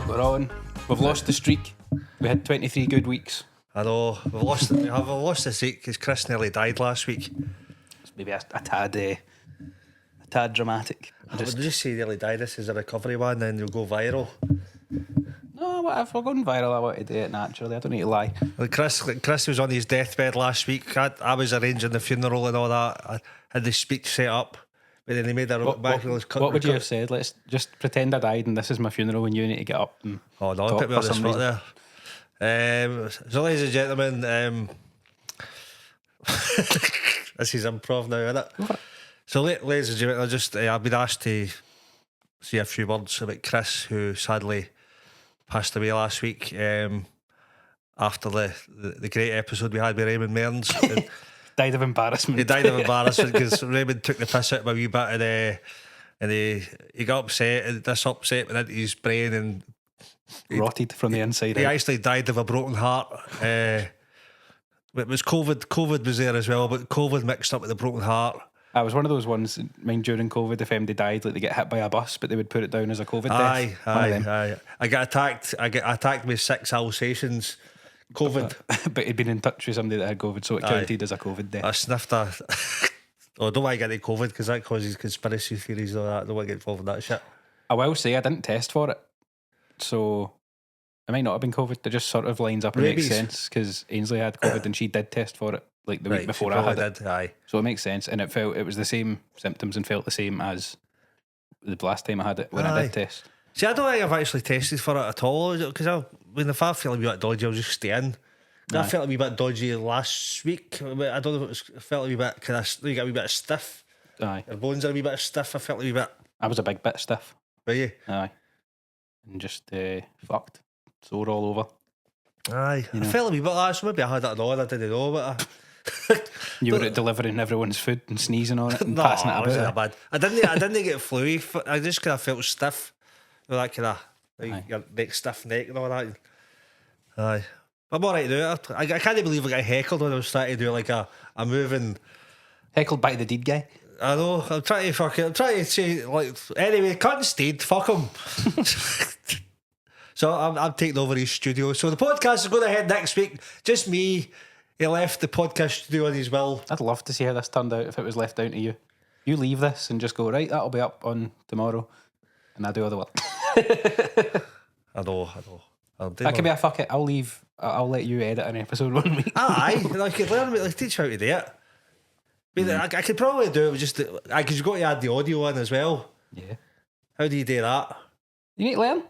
We're on. We've lost the streak. We had 23 good weeks. I know. We've lost this week because Kris nearly died last week. It's maybe a tad dramatic. Would you just say he nearly died? This is a recovery one, then you'll go viral. No, what if we're going viral? I want to do it naturally. I don't need to lie. Like Kris was on his deathbed last week. I was arranging the funeral and all that. I had the speech set up, but then he made a miraculous cut. What would you have said? Let's just pretend I died and this is my funeral and you need to get up and oh no, put me on the spot there. So ladies and gentlemen, this is improv now, isn't it? So ladies and gentlemen, I've been asked to say a few words about Kris, who sadly passed away last week after the great episode we had with Raymond Mearns. Died of embarrassment. He died of embarrassment because Raymond took the piss out of him a wee bit and he got upset, and this upset went into his brain and rotted from the inside. He actually died of a broken heart. It was COVID. COVID was there as well, but COVID mixed up with a broken heart. I was one of those ones, during COVID, if they died, like they get hit by a bus, but they would put it down as a COVID death. Aye. I got attacked with 6 Alsatians. COVID. But he'd been in touch with somebody that had COVID, so it counted as a COVID death. I sniffed a... Oh, don't want to get the COVID because that causes conspiracy theories and all that. I don't want to get involved in that shit. I will say I didn't test for it, so it might not have been COVID. It just sort of lines up and makes sense because Ainsley had COVID and she did test for it like the week before I had it. Aye. So it makes sense, and it was the same symptoms and felt the same as the last time I had it when I did test. See, I don't think I've actually tested for it at all because when if I felt a wee bit dodgy, I'll just stay in. I felt a wee bit dodgy last week. I don't know if I felt a wee bit you get a wee bit stiff. Aye. Your bones are a wee bit stiff. I felt a wee bit. I was a big bit stiff. Were you? Aye. And just fucked. Sore all over. Aye. I felt a wee bit last. Maybe I had it all. I didn't know, but you were delivering everyone's food and sneezing on it and passing it about. Wasn't that bad. I didn't get fluey. I just kind of felt stiff. That kind of your neck, stiff neck and all that. Aye. I'm alright now. I can't believe I got heckled when I was trying to do like a moving. Heckled by the deed guy. I know. I'm trying to say like anyway. Cunt stayed. Fuck him. So I'm taking over his studio. So the podcast is going ahead next week. Just me. He left the podcast studio on his will. I'd love to see how this turned out if it was left down to you. You leave this and just go, right, that'll be up on tomorrow. And I do all the work. I know. That could be a fuck it. I'll let you edit an episode 1 week. Aye, I could learn, like teach how to do it. I could probably do it with just because you've got to add the audio in as well. Yeah. How do you do that? You need to learn.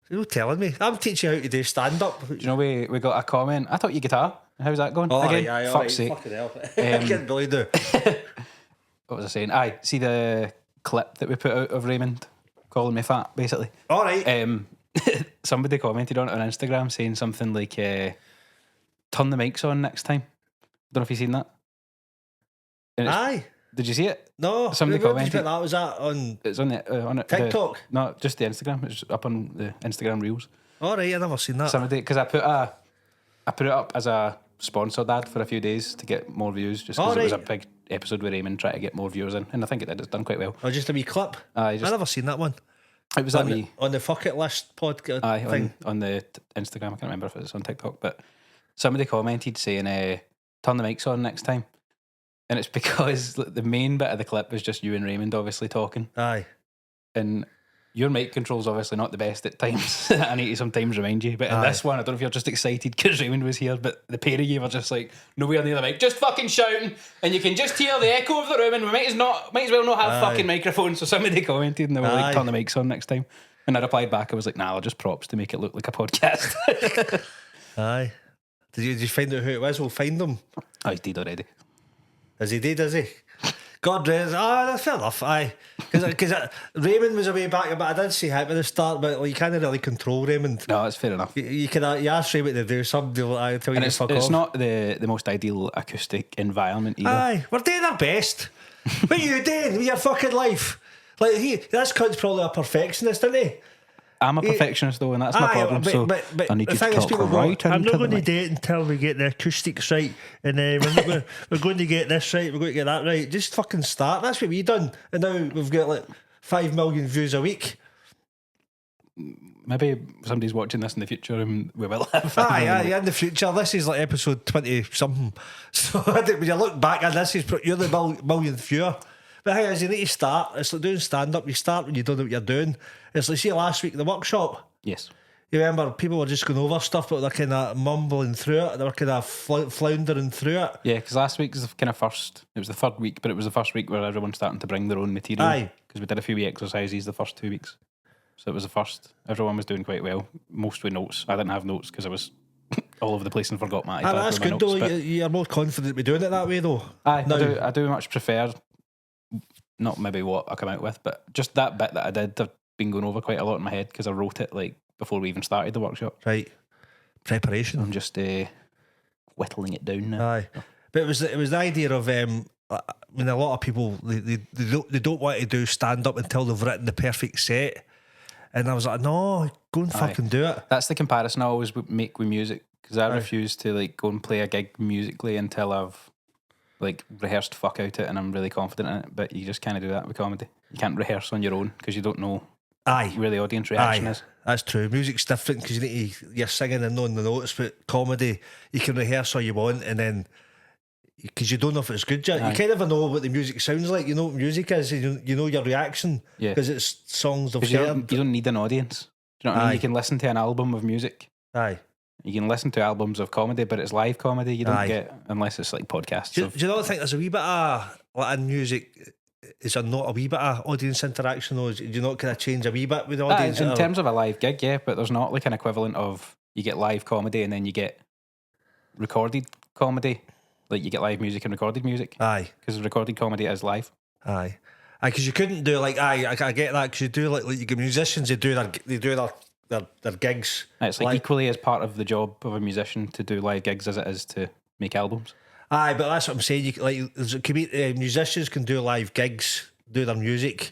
You're telling me. I'm teaching you how to do stand up. Do you know we got a comment? I taught you guitar. How's that going? Oh, again? aye, fuck's sake. Fucking hell. I can't believe it. What was I saying? Aye, see the clip that we put out of Raymond calling me fat, basically. All right. Somebody commented on it on Instagram saying something like, turn the mics on next time. Don't know if you've seen that. Aye. Did you see it? No. Somebody commented. That was that on. It's on it. TikTok. No, just the Instagram. It's up on the Instagram Reels. All right, I've never seen that. Somebody, because I put it up as a sponsored ad for a few days to get more views, just because it was a big episode with Raymond trying to get more viewers in, and I think it did. It's done quite well. Oh, just a wee clip. I've never seen that one. It was on the Fuck It List podcast. Aye, thing. on the Instagram. I can't remember if it was on TikTok, but somebody commented saying, "Turn the mics on next time," and it's because the main bit of the clip is just you and Raymond obviously talking. Aye, and your mic control's obviously not the best at times. I need to sometimes remind you. But in this one, I don't know if you're just excited because Raymond was here, but the pair of you were just like nowhere near the mic, just fucking shouting, and you can just hear the echo of the room, and we might as well not have fucking microphones. So somebody commented and they were like, turn the mics on next time. And I replied back, I was like, nah, I'll just props to make it look like a podcast. Aye. Did you find out who it was? We'll find them. Oh, he's dead already. Is he dead, is he? God rest. That's fair enough. Aye, because Raymond was away back, but I did see him at the start. But you can't really control Raymond. No, that's fair enough. You ask Raymond to do something, I tell you to fuck off. It's not the most ideal acoustic environment either. Aye, we're doing our best. What are you doing with your fucking life? Like this cunt's probably a perfectionist, isn't he? I'm a perfectionist though, and that's my problem. But I need you to talk right. I'm not going to do it until we get the acoustics right, and we're going to get this right. We're going to get that right. Just fucking start. That's what we've done, and now we've got like 5 million views a week. maybe somebody's watching this in the future and we will have. Aye, in the future. This is like episode 20 something. So when you look back at this, you're the millionth viewer. But hey, as you need to start, it's like doing stand up. You start when you don't know what you're doing. It's like, see, last week, the workshop. Yes. You remember people were just going over stuff, but they're kind of mumbling through it. They were kind of floundering through it. Yeah, because last week was the kind of first. It was the third week, but it was the first week where everyone's starting to bring their own material. Aye. Because we did a few wee exercises the first 2 weeks. So it was the first. Everyone was doing quite well. Most with notes. I didn't have notes because I was all over the place and forgot my iPad. That's good notes, though. You're more confident with doing it that way though. Aye, I do much prefer, not maybe what I come out with, but just that bit that I did. I've been going over quite a lot in my head because I wrote it like before we even started the workshop. Right. Preparation. I'm just whittling it down now. Aye. But it was the idea of I mean, a lot of people they don't want to do stand up until they've written the perfect set, and I was like, no, go and fucking do it. That's the comparison I always make with music, because I refuse to like go and play a gig musically until I've like rehearsed fuck out it and I'm really confident in it. But you just can't do that with comedy. You can't rehearse on your own because you don't know where the audience reaction is. That's true. Music's different because you're singing and knowing the notes, but comedy you can rehearse all you want, and then because you don't know if it's good yet. You kind of know what the music sounds like. You know what music is. You know your reaction because it's songs of you don't need an audience. Do you know what I mean? You can listen to an album of music. Aye. You can listen to albums of comedy, but it's live comedy. You don't get, unless it's like podcasts. Do you not think there's a wee bit of like in music? Is there not a wee bit of audience interaction, or do you not kind of change a wee bit with the audience? In terms of a live gig, yeah, but there's not like an equivalent of you get live comedy and then you get recorded comedy. Like you get live music and recorded music. Aye. Because recorded comedy is live. Aye. Because you couldn't do like I get that because you do like you get musicians they do their gigs. It's like equally as part of the job of a musician to do live gigs as it is to make albums. Aye, but that's what I'm saying. Musicians can do live gigs, do their music,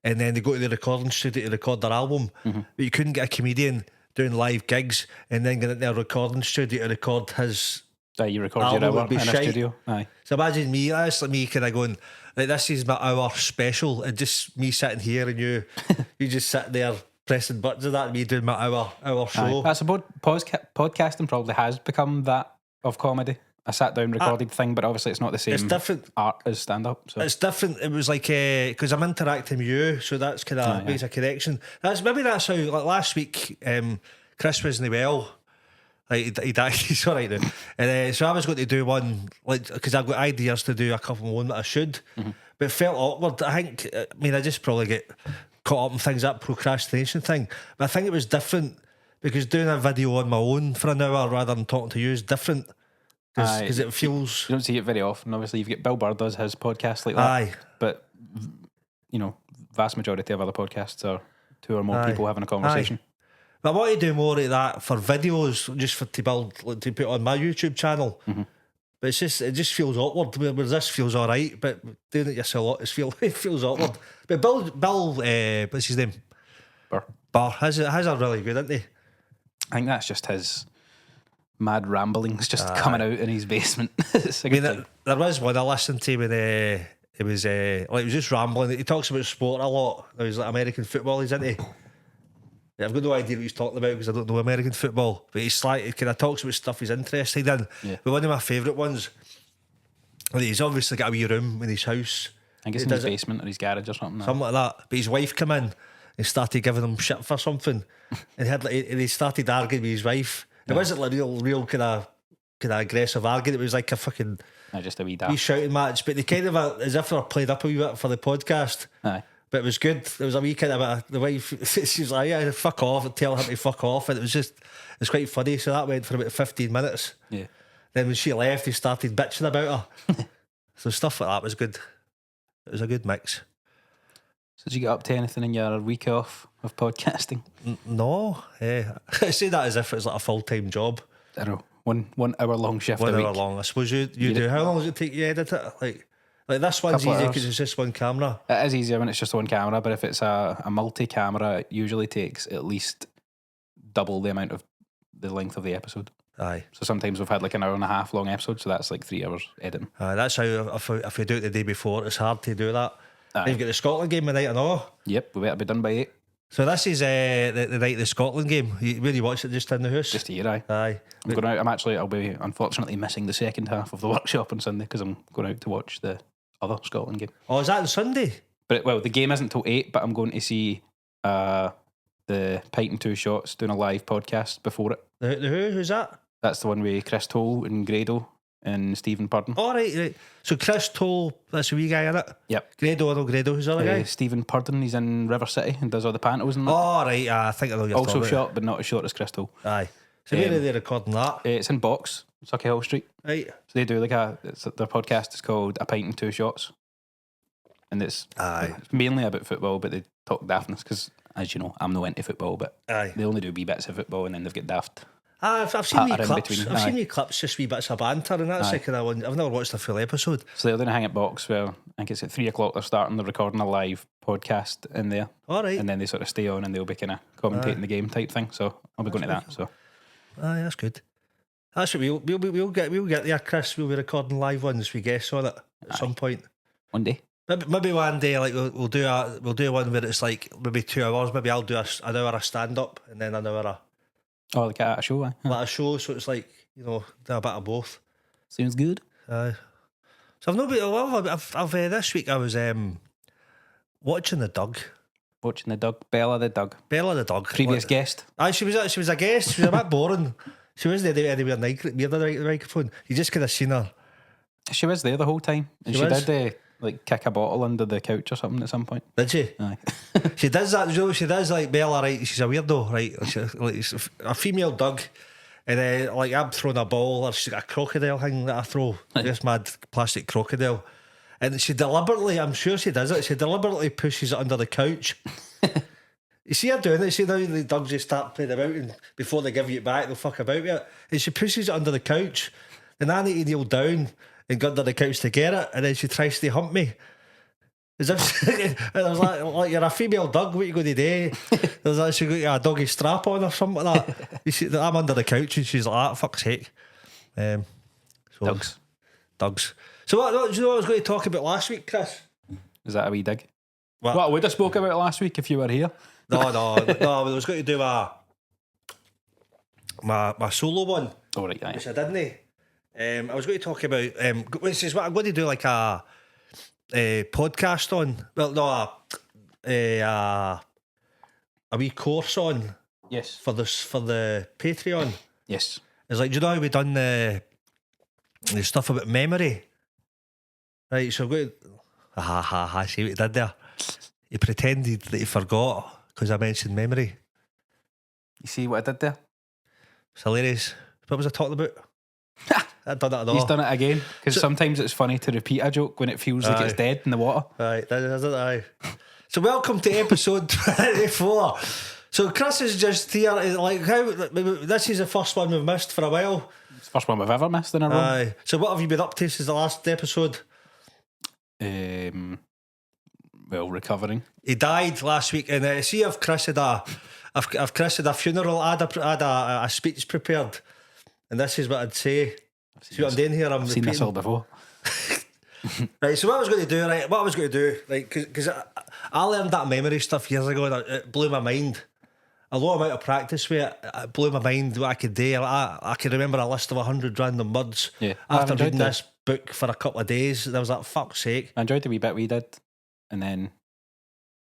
and then they go to the recording studio to record their album. Mm-hmm. But you couldn't get a comedian doing live gigs and then get into a recording studio to record his. You record your hour in a studio. Aye. So imagine me. That's like me kind of going like, this is my hour special, and just me sitting here and you just sitting there pressing buttons of that, and me doing my hour show. I suppose podcasting probably has become that of comedy. A sat down recorded thing, but obviously it's not the same. It's different art as stand up. So. It's different. It was like because I'm interacting with you, so that's kind of makes a connection. That's how like last week. Kris wasn't well. Like he died. He's all right now. And so I was going to do one like because I've got ideas to do a couple more that I should, but it felt awkward. I think. I mean, I just probably get caught up in things, that procrastination thing. But I think it was different because doing a video on my own for an hour rather than talking to you is different. Because it feels... You don't see it very often. Obviously, you've got Bill Burr does his podcast like that. Aye. But, you know, vast majority of other podcasts are two or more people having a conversation. Aye. But I want to do more of that for videos, just to build, like, to put on my YouTube channel. Mm-hmm. But it just feels awkward. Whereas this feels all right, but doing it yourself, it feels awkward. But Bill, what's his name? Burr. Has a really good, isn't he? I think that's just his... mad ramblings just coming out in his basement. I mean, there was one I listened to when it was just rambling. He talks about sport a lot. It was like American football, isn't he? I've got no idea what he's talking about because I don't know American football. But he's like, he kind of talks about stuff he's interested in. Yeah. But one of my favourite ones, he's obviously got a wee room in his house. I think it's in his basement or his garage or something. Something like that. But his wife came in and started giving him shit for something. And he started arguing with his wife. It wasn't like real kind of aggressive argument. It was like a fucking just a wee shouting match. But they kind of as if they were played up a wee bit for the podcast. Aye. But it was good. There was a wee kind of the wife. She was like, "Yeah, fuck off," and tell him to fuck off. And it was quite funny. So that went for about 15 minutes. Yeah. Then when she left, he started bitching about her. So stuff like that was good. It was a good mix. So did you get up to anything in your week off of podcasting? No. I say that as if it's like a full-time job. I don't know. 1 hour long shift 1 a week. hour long. I suppose you do. How long does it take you to edit it? Like this one's easy because it's just one camera. It is easier when it's just one camera, but if it's a multi-camera, it usually takes at least double the amount of the length of the episode. Aye. So sometimes we've had like an hour and a half long episode, so that's like 3 hours editing. Aye, that's how if you do it the day before, it's hard to do that. You've got the Scotland game tonight and all. Yep, we better be done by 8. So this is the night of the Scotland game. You really watched it just in the house? Just here, aye. Aye. I'm going out. I'll be unfortunately missing the second half of the workshop on Sunday because I'm going out to watch the other Scotland game. Oh, is that on Sunday? But the game isn't till 8, but I'm going to see the Pint and Two Shots doing a live podcast before it. The who? Who's that? That's the one with Kris and Grado and Stephen Purden. Oh, right. So Kris Toll, that's a wee guy in it? Yep. Grado, who's the other guy? Stephen Purden, he's in River City and does all the pantos and that. Oh, right. I think I know you're Also talking short, but not as short as Kris. Aye. So where are they recording that? It's in Box, Suckyhill Street. Right. So they do their podcast is called A Pint and Two Shots. And it's mainly about football, but they talk daftness because, as you know, I'm no into football, but they only do wee bits of football and then they've got daft. I've seen wee clips. Between. I've seen wee clips, just wee bits of banter, and that's like I've never watched a full episode. So they're going to hang at Box where I think it's at 3 o'clock. They're starting. They're recording a live podcast in there. All right. And then they sort of stay on and they'll be kind of commentating the game type thing. So I'll be going to that. So. That's good. That's what we'll get there, Kris. We'll be recording live ones with guests on it at some point. One day. Maybe one day, like we'll do one where it's like maybe 2 hours. Maybe I'll do an hour of stand up and then an hour of. Oh, like a show, like a show. So it's like do a bit of both. Sounds good. So I've not been. Well, I've this week I was watching the Doug. Watching the Doug, Bella the Doug. Previous guest. She was a guest. She was a bit boring. She wasn't anywhere near the microphone. You just could have seen her. She was there the whole time, and she did kick a bottle under the couch or something at some point. Did she? Aye. She does that. She does like Bella, right? She's a weirdo, right? She's a female Doug, and I'm throwing a ball, or she's got a crocodile thing that I throw. This mad plastic crocodile, and she deliberately, I'm sure she does it. She deliberately pushes it under the couch. You see her doing it. See now the dogs just start playing about, and before they give you it back, they'll fuck about with it. And she pushes it under the couch, and I need to kneel down and go under the couch to get it, and then she tries to hump me. As if and I was like you're a female dog, what you going to do? There's actually got a doggy strap on or something like that. You see, I'm under the couch and she's like, fuck's sake. Dogs. So what do you know what I was going to talk about last week, Kris? Is that a wee dig? What I would have spoke about last week if you were here. No, I was going to do my solo one. Oh, right, aye. Which I didn't. I was going to talk about which is what I'm going to do, like a podcast on. Well, no, a wee course on. Yes. For the Patreon. Yes. It's like, do you know how we done the stuff about memory? Right, so I'm going to see what he did there. He pretended that he forgot because I mentioned memory. You see what I did there? It's hilarious. What was I talking about? I've done it at all. He's done it again because sometimes it's funny to repeat a joke when it feels like it's dead in the water. Right, that's it. Aye. So welcome to episode 24. So Kris is just here. Like, how this is the first one we've missed for a while. It's the first one we've ever missed in a row. Aye. So what have you been up to since the last episode? Well, recovering. He died last week, and see if Kris had a funeral. I had a speech prepared, and this is what I'd say. See what I'm doing here? I've seen this all before. Right, so what I was going to do, because I learned that memory stuff years ago, and it blew my mind. A lot amount of practice with it blew my mind what I could do. I could remember a list of 100 random words after reading this book for a couple of days. And I was like, fuck's sake. I enjoyed the wee bit we did, and then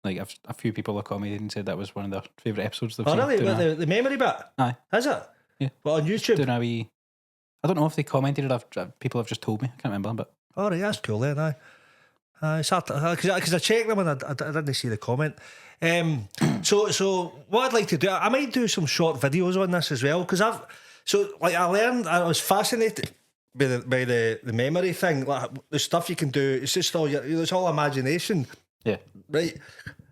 like a few people have commented and said that was one of their favourite episodes they've seen. Oh really? The memory bit? Aye. Is it? Yeah. What, on YouTube? Doing a wee, I don't know if they commented or if people have just told me. I can't remember, but all right, that's cool then. Because I checked them and I didn't see the comment. So what I'd like to do, I might do some short videos on this as well, because I was fascinated by the memory thing, like the stuff you can do. It's just it's all imagination. Yeah. Right.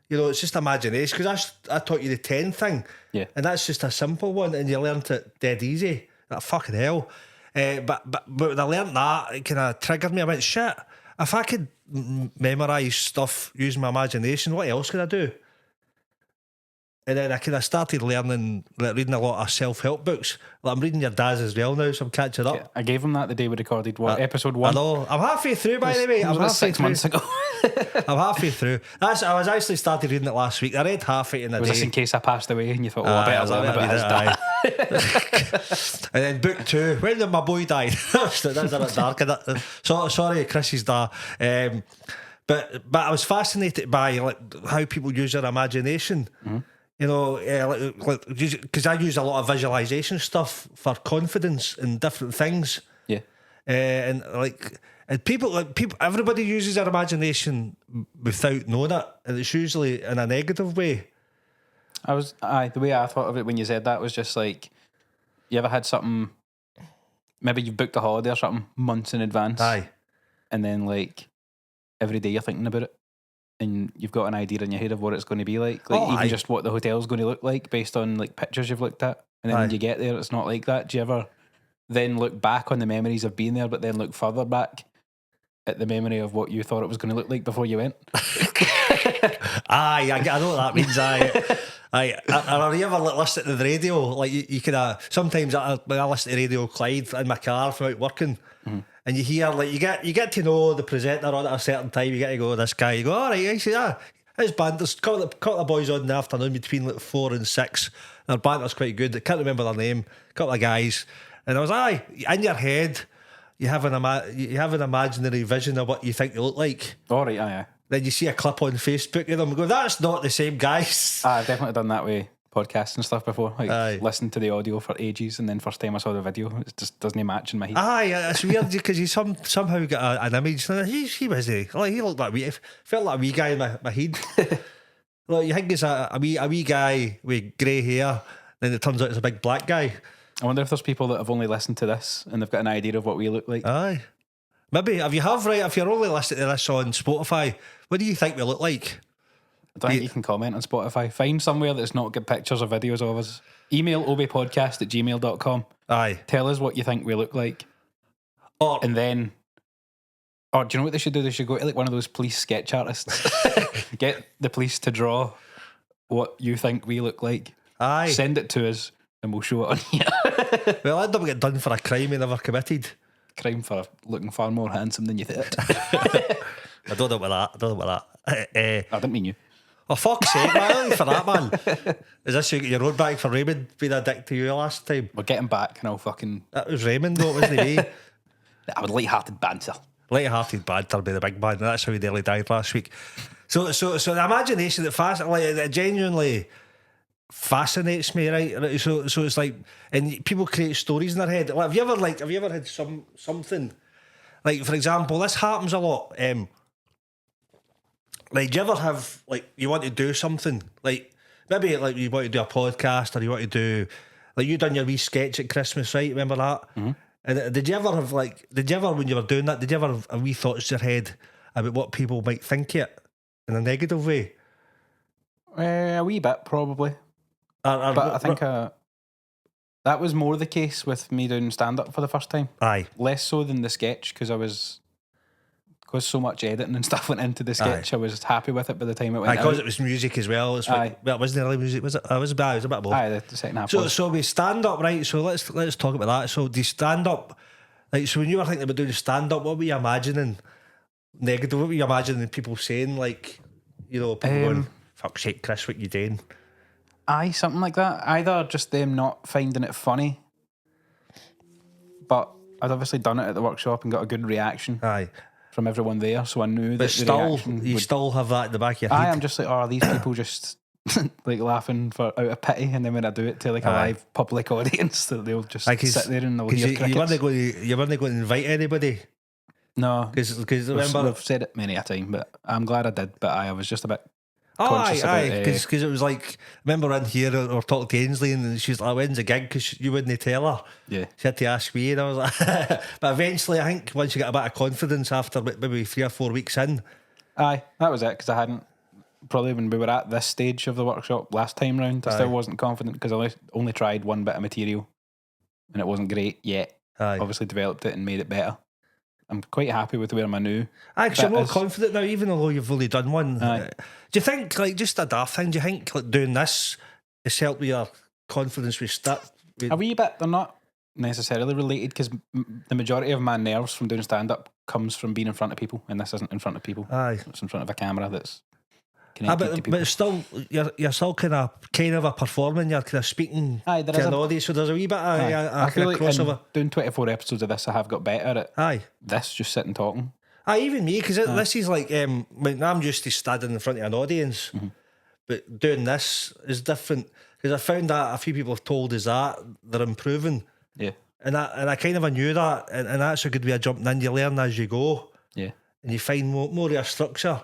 It's just imagination, because I taught you the 10 thing. Yeah. And that's just a simple one, and you learnt it dead easy. Like, fucking hell. But when I learnt that, it kind of triggered me. I went, shit, if I could memorise stuff using my imagination, what else could I do? And then I kind of started learning, like, reading a lot of self-help books. Like, I'm reading your dad's as well now, so I'm catching up. Yeah, I gave him that the day we recorded episode I 1. know. I'm halfway through, by the way. It was I'm about halfway 6 through. months ago. I'm halfway through. I was actually started reading it last week. I read half it in a Was day. this in case I passed away and you thought, I better learn about his dad? And then book 2, when did my boy die? That's a bit dark. So sorry, Chris's dad. But I was fascinated by, like, how people use their imagination. Mm-hmm. You know, because I use a lot of visualization stuff for confidence in different things. Yeah. And people, everybody uses their imagination without knowing it, and it's usually in a negative way. The way I thought of it when you said that was just like, you ever had something, maybe you've booked a holiday or something months in advance. Aye. And then, like, every day you're thinking about it. And you've got an idea in your head of what it's going to be like. Like, just what the hotel's going to look like based on, like, pictures you've looked at. And then when you get there, it's not like that. Do you ever then look back on the memories of being there, but then look further back at the memory of what you thought it was going to look like before you went? I know what that means. Are you ever listening to the radio? Like, you could sometimes I listen to Radio Clyde in my car from out working. Mm-hmm. And you hear, like, you get to know the presenter on at a certain time. You get to go, this guy. You go, all right. I say, his band. There's a couple of boys on in the afternoon between like 4 and 6. Their banter's quite good. I can't remember their name. A couple of guys, and I was, in your head, you have an imaginary vision of what you think they look like. All right, aye. Then you see a clip on Facebook of them and go, that's not the same guys. I've definitely done that with podcasts and stuff before. Like, listened to the audio for ages, and then first time I saw the video, it just doesn't match in my head. It's weird because you somehow get an image. He was like, he looked like me. Felt like a wee guy in my head. Like, you think it's a wee guy with grey hair, then it turns out it's a big black guy. I wonder if there's people that have only listened to this and they've got an idea of what we look like. Aye. Maybe, if you're only listening to this on Spotify, what do you think we look like? I don't think you can comment on Spotify. Find somewhere that's not got pictures or videos of us. Email obiepodcast@gmail.com. Aye. Tell us what you think we look like. And then, do you know what they should do? They should go to, like, one of those police sketch artists. Get the police to draw what you think we look like. Aye. Send it to us and we'll show it on here. Well, I'd never get done for a crime he never committed. Crime for looking far more handsome than you thought. I don't know about that. I didn't mean you. Oh, fuck's sake, man. Only for that, man. Is this your road back for Raymond being a dick to you last time? We're getting back and I'll fucking... That was Raymond, though, wasn't he? I would light-hearted banter. Light-hearted banter by the big man. That's how he nearly died last week. So the imagination that genuinely fascinates me, right? So it's like, and people create stories in their head. Like, have you ever had something, like, for example, this happens a lot. Like, do you ever have, like, you want to do something, like, maybe, like, you want to do a podcast, or you want to do, like, you done your wee sketch at Christmas, right? Remember that? Mm-hmm. And did you ever, when you were doing that, did you ever have a wee thoughts in your head about what people might think it in a negative way? A wee bit, probably. But I think that was more the case with me doing stand-up for the first time. Aye. Less so than the sketch, because so much editing and stuff went into the sketch. Aye. I was happy with it by the time it went out. Because it was music as well. Well, it wasn't really music, was it? It was a bit of both. Aye, the second half. So we stand up, right? So let's talk about that. So do you stand up, like, so when you were thinking about doing stand up, what were you imagining? Negative? What were you imagining people saying? Like, you know, people going, "Fuck's sake, Kris, what you doing?" Aye, something like that. Either just them not finding it funny, but I'd obviously done it at the workshop and got a good reaction. Aye. From everyone there, so I knew but that still, the reaction you still have that in the back of your head. I'm just like, are these people just like laughing out of pity? And then when I do it to like a live public audience, that they'll just sit there and they'll hear crickets. You weren't going to invite anybody. No, because remember, we've said it many a time, but I'm glad I did. But I was just a bit. Because it was like, remember in here or talking to Ainsley and she's like, when's the gig? Because you wouldn't tell her. Yeah. She had to ask me, and I was like, but eventually I think once you get a bit of confidence after maybe 3 or 4 weeks in. Aye, that was it, because I hadn't, probably when we were at this stage of the workshop last time round, I still wasn't confident because I only tried one bit of material and it wasn't great yet. Obviously developed it and made it better. I'm quite happy with where I'm new. Actually, I'm more confident now, even though you've only done one. Do you think, like, just a daft thing, do you think, like, doing this it's helped with your confidence with start. A wee bit. They're not necessarily related because the majority of my nerves from doing stand-up comes from being in front of people, and this isn't in front of people. Aye. It's in front of a camera that's connected to people. But it's still, you're still kind of a performing. You're kind of speaking Aye, there to is an audience. So there's a wee bit of I a feel kind of like in crossover. doing 24 episodes of this, I have got better at Aye. this, just sitting talking. Aye, even me, because this is like, when I'm used to standing in front of an audience, but doing this is different. Because I found that a few people have told us that they're improving. Yeah. And I kind of knew that, and that's a good way of jumping in. You learn as you go. Yeah. And you find more of a structure. I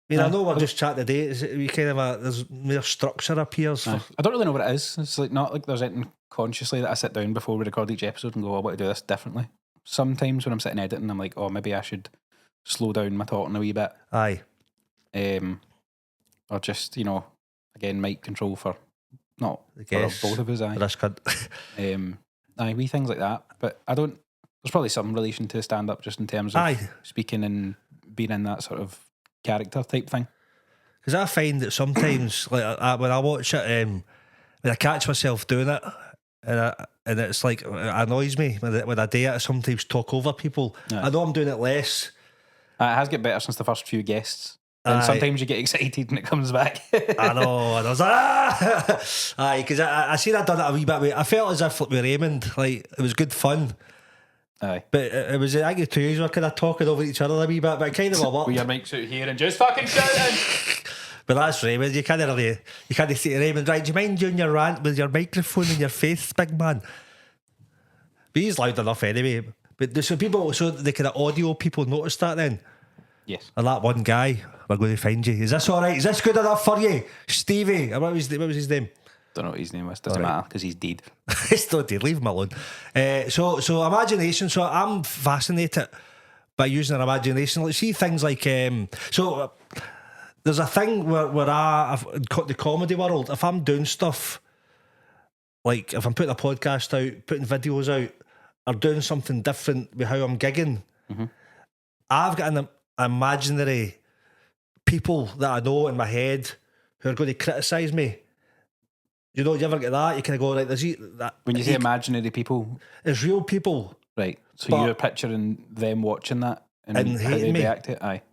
mean, I know we're just chatting today. We kind of there's more structure appears. I don't really know what it is. It's like not like there's anything consciously that I sit down before we record each episode and go, I want to do this differently. Sometimes when I'm sitting editing, I'm like, oh, maybe I should slow down my talking a wee bit. Aye. Or just, again, mic control for guess, both of us. Aye. This could. Aye, wee things like that. But I don't. There's probably some relation to stand up just in terms of speaking and being in that sort of character type thing. Because I find that sometimes, like when I watch it, when I catch myself doing it, and it's like it annoys me when I do it. I sometimes talk over people. I know I'm doing it less. It has got better since the first few guests. And sometimes you get excited and it comes back. I know, and I was like, aye, because I seen I done it a wee bit. I felt as if like, with Raymond, like it was good fun. Aye, but it was I think two were kind of talking over each other a wee bit, but it kind of worked. With your mics out here and just fucking shouting. But that's Raymond. You can't say to Raymond, right? Do you mind doing your rant with your microphone in your face, big man? But he's loud enough anyway. But there's some people, so the kind of audio people noticed that then. Yes. And that one guy, we're going to find you. Is this all right? Is this good enough for you, Stevie? What was his name? Don't know what his name was. Doesn't matter because he's dead. He's not dead. Leave him alone. So imagination. So I'm fascinated by using our imagination. Let's see things like there's a thing where the comedy world. If I'm doing stuff like if I'm putting a podcast out, putting videos out, or doing something different with how I'm gigging, I've got an imaginary people that I know in my head who are going to criticise me. You ever get that? You kind of go, right, there's that. When you say imaginary people, it's real people. Right. So you're picturing them watching that and how they react to it? Aye.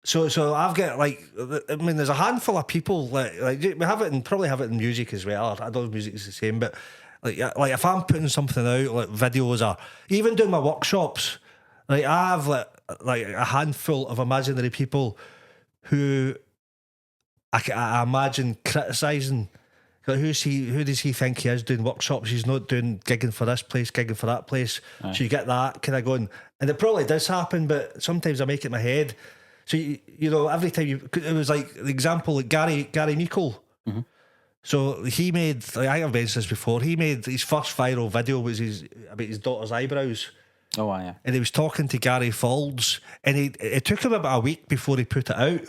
So I've got there's a handful of people like we have it and probably have it in music as well. I don't know if music is the same, but like if I'm putting something out, like videos or even doing my workshops, like I have like a handful of imaginary people who I imagine criticising. Like who does he think he is doing workshops? He's not doing gigging for this place, gigging for that place. Aye. So you get that kind of going, and it probably does happen, but sometimes I make it in my head. So every time it was like the example like Gary Meikle. So he made, I think I've mentioned this before. He made his first viral video was about his daughter's eyebrows. Oh, yeah. And he was talking to Gary Faulds, and it took him about a week before he put it out.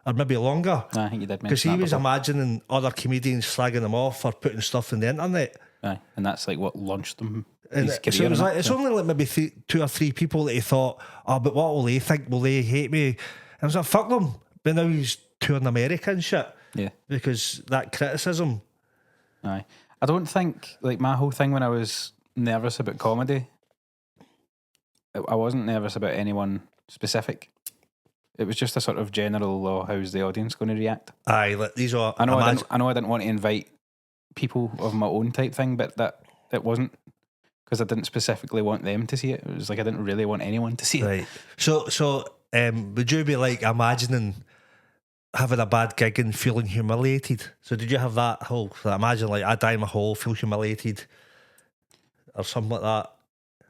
Or maybe longer. I think you did mention that. Because he was imagining other comedians slagging him off for putting stuff on the internet. Aye, and that's like what launched them. And his career, so it was like, it's only like maybe two or three people that he thought, but what will they think? Will they hate me? And I was like, fuck them. But now he's touring America and shit. Yeah. Because that criticism. Aye. I don't think, like my whole thing when I was nervous about comedy, I wasn't nervous about anyone specific. It was just a sort of general, how's the audience going to react? Aye, these are. I know I didn't want to invite people of my own type thing, but that it wasn't because I didn't specifically want them to see it. It was like I didn't really want anyone to see it. Right. So, would you be like imagining having a bad gig and feeling humiliated? So, did you have that whole? Imagine like I die in my hole, feel humiliated, or something like that.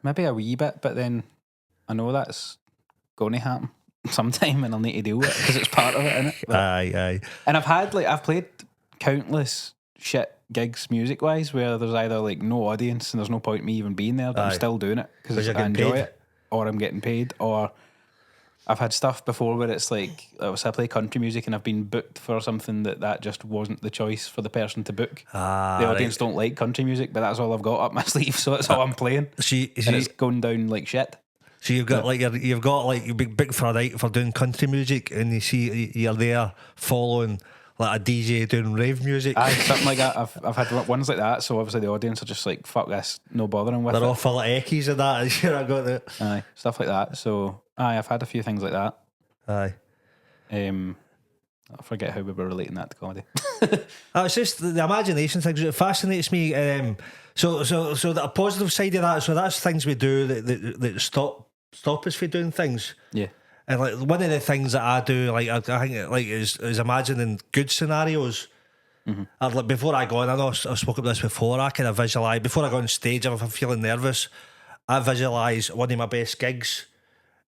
Maybe a wee bit, but then I know that's going to happen sometime and I'll need to deal with it because it's part of it, innit? But, aye. And I've played countless shit gigs music wise where there's either like no audience and there's no point in me even being there, but I'm still doing it because I enjoy it, or I'm getting paid, or I've had stuff before where it's like I play country music and I've been booked for something that just wasn't the choice for the person to book. The audience don't like country music, but that's all I've got up my sleeve, so that's all I'm playing. And it's going down like shit. So you've got you've big for a night for doing country music, and you see you're there following like a DJ doing rave music. Aye, something like that. I've had ones like that, so obviously the audience are just like, fuck this, no bothering with They're it. all full of eckies and that. And I got it. Aye, stuff like that. So aye, I've had a few things like that. Aye. I forget how we were relating that to comedy. It's just the imagination thing. It fascinates me. So the positive side of that. So that's things we do that stop us from doing things. Yeah. And like one of the things that I do, like I think, like is imagining good scenarios. Mm-hmm. Like before I go on, I know I've spoken about this before. I kind of visualise before I go on stage. If I'm feeling nervous, I visualise one of my best gigs,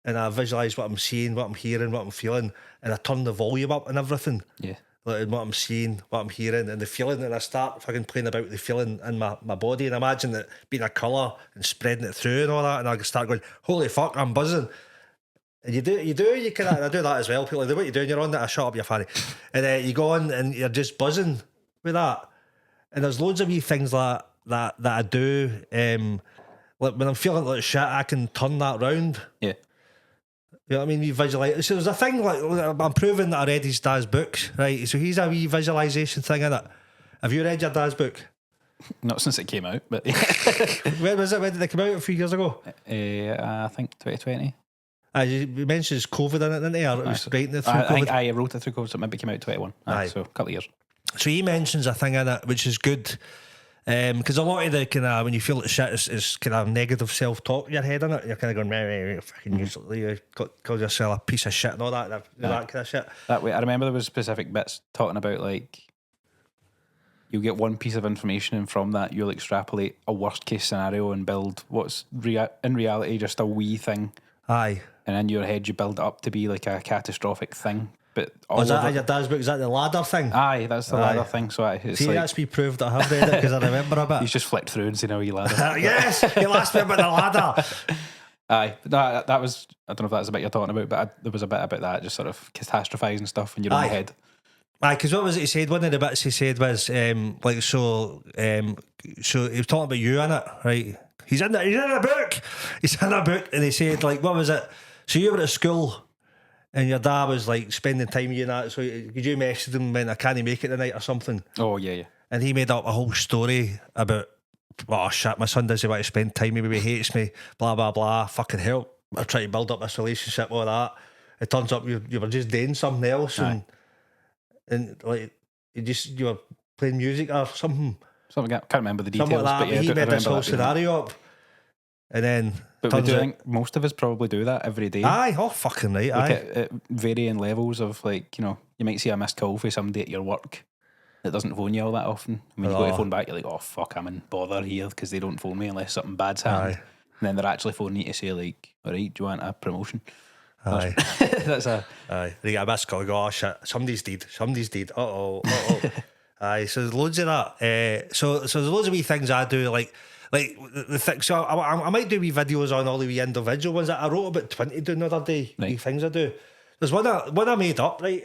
and I visualise what I'm seeing, what I'm hearing, what I'm feeling, and I turn the volume up and everything. Yeah. Like what I'm seeing, what I'm hearing, and the feeling, and I start fucking playing about the feeling in my body, and imagine it being a colour and spreading it through and all that, and I start going, holy fuck, I'm buzzing. And you can. I do that as well. People are like, what are you doing? You're on that. Shut up, you fanny. And you go on and you're just buzzing with that. And there's loads of wee things that I do. Like when I'm feeling like shit, I can turn that round. Yeah. You know what I mean? You visualise. So there's a thing like I'm proving that I read his dad's books, right? So he's a wee visualisation thing in it. Have you read your dad's book? Not since it came out, but When was it? When did it come out? A few years ago? I think 2020. You mentioned COVID in it, didn't he? Or it was writing it through I COVID. think I wrote it through COVID, so it maybe came out 21. Aye. So a couple of years. So he mentions a thing in it which is good, because a lot of the kind of when you feel like shit is kind of negative self-talk in your head, in it. You're kind of going, fucking you call yourself a piece of shit and all that kind of shit. That way, I remember there was specific bits talking about like you get one piece of information, and from that you'll extrapolate a worst case scenario and build what's in reality just a wee thing. Aye. And in your head you build it up to be like a catastrophic thing. But Was that in your dad's book? Is that the ladder thing? Aye, that's the ladder thing. So it's see, like, that's me proved that I have read it because I remember a bit. he's just flicked through and seen a wee ladder. Yes, you asked me about the ladder. Aye, no, that was, I don't know if that's the bit you're talking about, but there was a bit about that, just sort of catastrophising stuff in your own head. Aye, because what was it he said? One of the bits he said was so he was talking about you in it, right? He's in a book. He's in a book, and he said like, what was it? So you were at school, and your dad was like spending time with you and that. So could you message him when I can't make it tonight or something? Oh yeah. And he made up a whole story about, oh shit, my son doesn't want to spend time with me, he hates me, blah blah blah. Fucking hell, I try to build up this relationship, all that. It turns up you were just doing something else, and like you were playing music or something. Something I can't remember the details. Something like that. But yeah, he made this whole scenario up, and then. But we do think most of us probably do that every day. Aye, oh fucking right. Look aye. at varying levels of like, you know, you might see a missed call for somebody at your work that doesn't phone you all that often. When you go to phone back, you're like, oh fuck, I'm in bother here because they don't phone me unless something bad's happened. Aye. And then they're actually phoning you to say like, all right, do you want a promotion? Aye. That's a... Aye. They get a missed call, go, oh shit, somebody's dead. Uh-oh. Aye, so there's loads of that. So there's loads of wee things I do, like the thing. So I might do wee videos on all the wee individual ones. I wrote about 20 doing the other day. Right. Wee things I do. There's one I made up, right?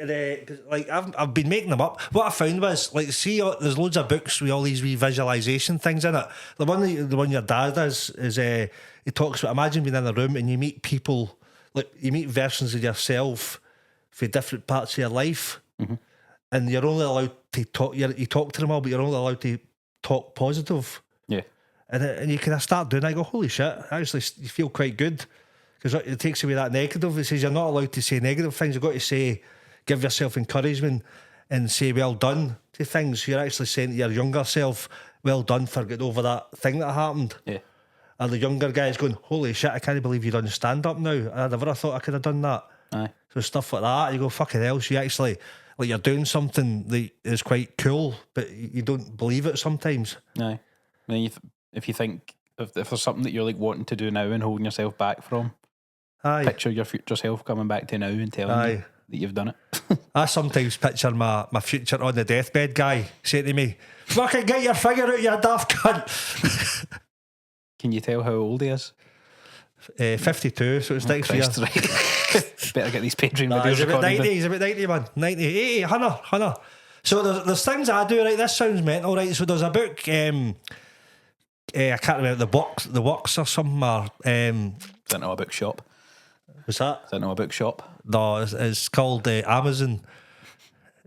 Like I've been making them up. What I found was like, see, there's loads of books with all these wee visualization things in it. The one your dad does is he talks about, imagine being in a room and you meet people, like you meet versions of yourself for different parts of your life, and you're only allowed to talk. You talk to them all, but you're only allowed to talk positive. Yeah. And you can start doing that. I go, holy shit, actually you feel quite good, because it takes away that negative. It says you're not allowed to say negative things. You've got to say, give yourself encouragement and say well done to things. You're actually saying to your younger self, well done for getting over that thing that happened. Yeah. And the younger guy's going, holy shit, I can't believe you done stand up now. I never thought I could have done that. Aye. So stuff like that, you go, fucking hell, so you actually, like you're doing something that is quite cool, but you don't believe it sometimes. Aye. Then if you think if there's something that you're like wanting to do now and holding yourself back from, picture your future self coming back to now and telling you that you've done it. I sometimes picture my future on the deathbed guy saying to me, fucking get your finger out, you daft cunt. Can you tell how old he is? 52, so it's next year. Right. Better get these Patreon videos he's about recorded. 90, he's about 90, man. 90, 80, 100. So there's things I do, right? This sounds mental, right? So there's a book, I can't remember, the Works or something, or... Is that not a bookshop? What's that? Is that not a bookshop? No, it's called Amazon.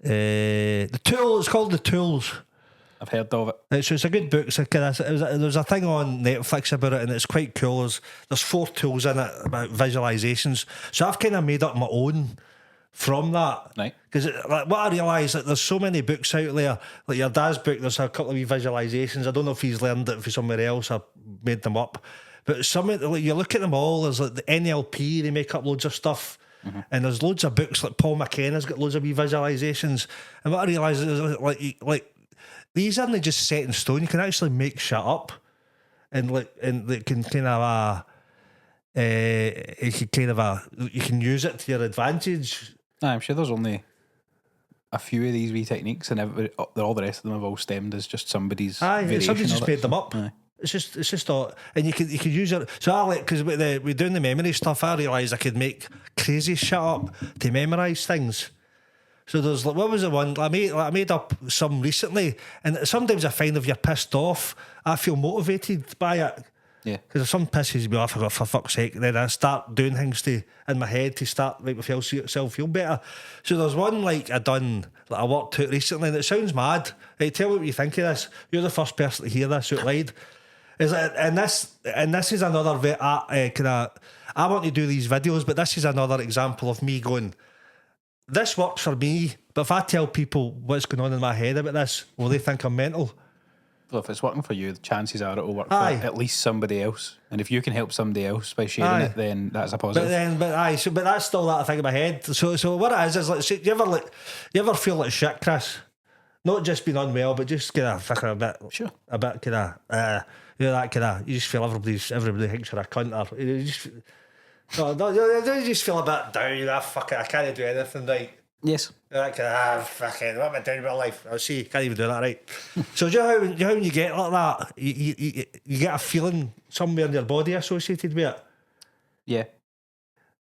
The Tool. It's called The Tools. I've heard of it. So it's a good book. It's there's a thing on Netflix about it, and it's quite cool. There's 4 tools in it about visualizations. So I've kind of made up my own from that. Right. Because like, what I realise, like, there's so many books out there. Like your dad's book, there's a couple of wee visualizations. I don't know if he's learned it from somewhere else or made them up. But some of like, you look at them all, there's like the NLP, they make up loads of stuff. And there's loads of books, like Paul McKenna's got loads of wee visualizations. And what I realise is like these aren't just set in stone. You can actually make shit up, and it can kind of you can use it to your advantage. I'm sure there's only a few of these wee techniques, and all the rest of them have all stemmed as just somebody's. Somebody just made them up. Aye. It's just all, and you could use it. So I like, because we're doing the memory stuff. I realised I could make crazy shit up to memorise things. So there's like, what was the one I made up some recently, and sometimes I find if you're pissed off, I feel motivated by it. Yeah. Because if something pisses me off, I go, for fuck's sake, then I start doing things in my head to start make myself feel better. So there's one like I worked out recently, and it sounds mad. Hey, tell me what you think of this. You're the first person to hear this out loud. And this is another I want to do these videos, but this is another example of me going, this works for me, but if I tell people what's going on in my head about this, will they think I'm mental? Well, if it's working for you, the chances are it will work for at least somebody else. And if you can help somebody else by sharing it, then that's a positive. But that's still that thing in my head. So what it is like, you ever feel like shit, Chris? Not just being unwell, but just kind of fucking a bit kind of that kind of, you just feel everybody thinks you're a cunt, or you just you just feel a bit down. I can't do anything right. Yes. That kind of fucking, what am I doing with my life? I'll see, can't even do that right. So do you know how when you get like that, you get a feeling somewhere in your body associated with it? Yeah.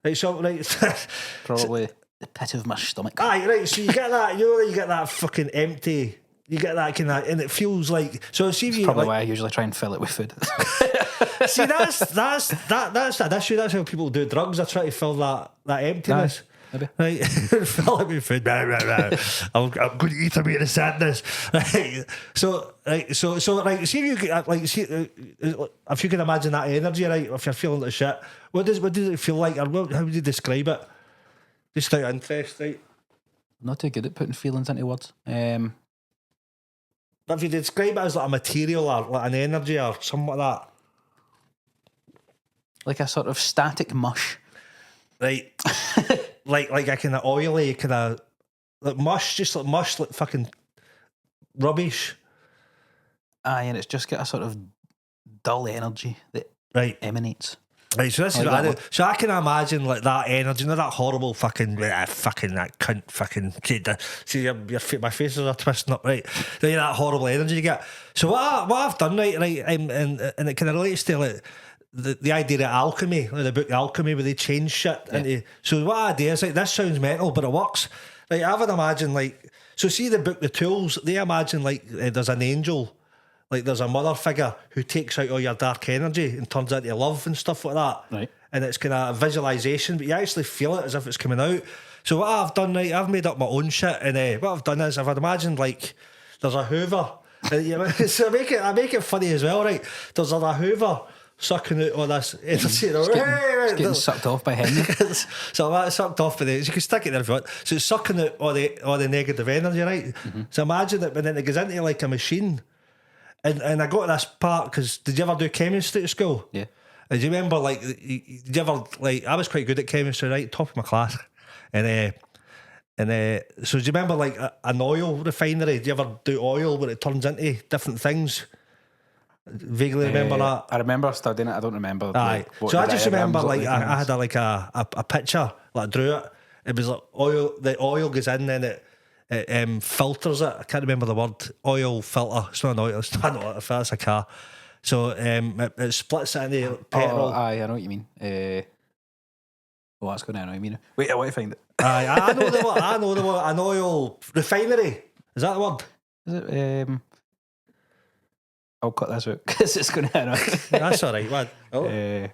Right, so probably the pit of my stomach. Aye, right. So you get that, you get that fucking empty. You get that kind of, and it feels like. So see, that's probably why I usually try and fill it with food. See, that's an issue. That's how people do drugs. I try to fill that emptiness. Maybe. Right, fill it with food. I'm going to eat a bit of sadness. Right. So see if you if you can imagine that energy, right? If you're feeling like shit, what does it feel like, or how would you describe it? Just out of interest, right? I'm not too good at putting feelings into words. But if you describe it as like a material or like an energy or something like that, like a sort of static mush, right? like a kind of oily, kind of like mush, just like mush, like fucking rubbish. Aye, and it's just got a sort of dull energy that emanates. Right, so this is what I do. So I can imagine like that energy, you know, that horrible fucking that cunt fucking see my face is twisting up, right? That horrible energy you get. So what I've done, right, and it kind of relates to like the idea of alchemy, like the book Alchemy, where they change shit into. So what I do is like, this sounds mental, but it works. Like I would imagine like, so see the book The Tools, they imagine like there's an angel. Like there's a mother figure who takes out all your dark energy and turns it into love and stuff like that. Right. And it's kind of a visualisation, but you actually feel it as if it's coming out. So what I've done, right, I've made up my own shit, and what I've done is I've imagined like there's a Hoover. So I make it funny as well, right? There's a Hoover sucking out all this energy. It's getting sucked off by him. So that's sucked off by the. You can stick it there if you want. So it's sucking out all the negative energy, right? Mm-hmm. So imagine it, but then it goes into like a machine. And I got to this part because did you ever do chemistry at school? Yeah. And do you remember like did you ever like I was quite good at chemistry, right? Top of my class. And so do you remember like an oil refinery? Do you ever do oil where it turns into different things? Vaguely remember that. I remember studying it. I don't remember. Aye. So I just remember like I had a picture, like I drew it. It was like oil. The oil goes in and it filters it. I can't remember the word. Oil filter. It's not an oil. It's not an oil. That's a car. So it splits it into petrol. Aye, I know what you mean. That's going to annoy me now. Wait, I want to find it. Aye, I know the word. I know the word. An oil refinery. Is that the word? Is it? I'll cut this out because it's going to annoy me. That's all right, man.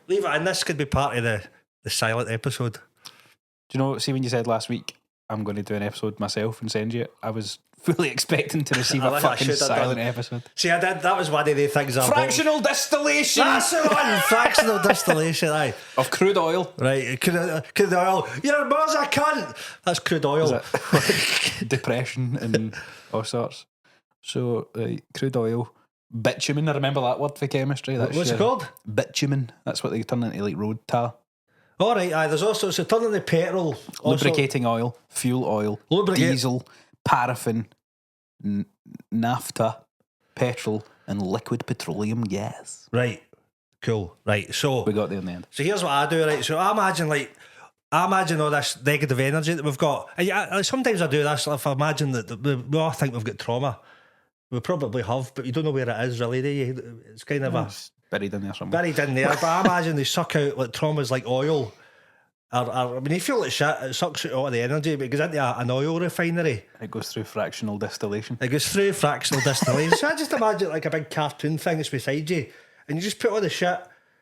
Leave it in. This could be part of the silent episode. Do you know? See when you said last week I'm going to do an episode myself and send you it. I was fully expecting to receive a I fucking should have silent done. episode. See, I did. That was one of the things I Fractional distillation That's the one. Fractional distillation. Aye. of crude oil. Right. Crude oil. You're a buzz, I cunt. That's crude oil. Depression and all sorts. So, crude oil. Bitumen, I remember that word for chemistry. That's What's it called? Bitumen. That's what they turn into, like road tar. All right, aye. There's also turning the petrol, Lubricating oil, fuel oil, diesel, paraffin, naphtha, petrol, and liquid petroleum gas. Right, cool. Right, so We got there in the end. So here's what I do. Right, so I imagine all this negative energy that we've got. And sometimes I do this. If I imagine that we all think we've got trauma, we probably have, but you don't know where it is really, do you? It's kind of It's buried in there somewhere. buried in there. But I imagine they suck out like traumas like oil. I mean, you feel like shit, it sucks out all the energy, but it goes into an oil refinery. It goes through fractional distillation. It goes through fractional distillation. So I just imagine like a big cartoon thing that's beside you, and you just put all the shit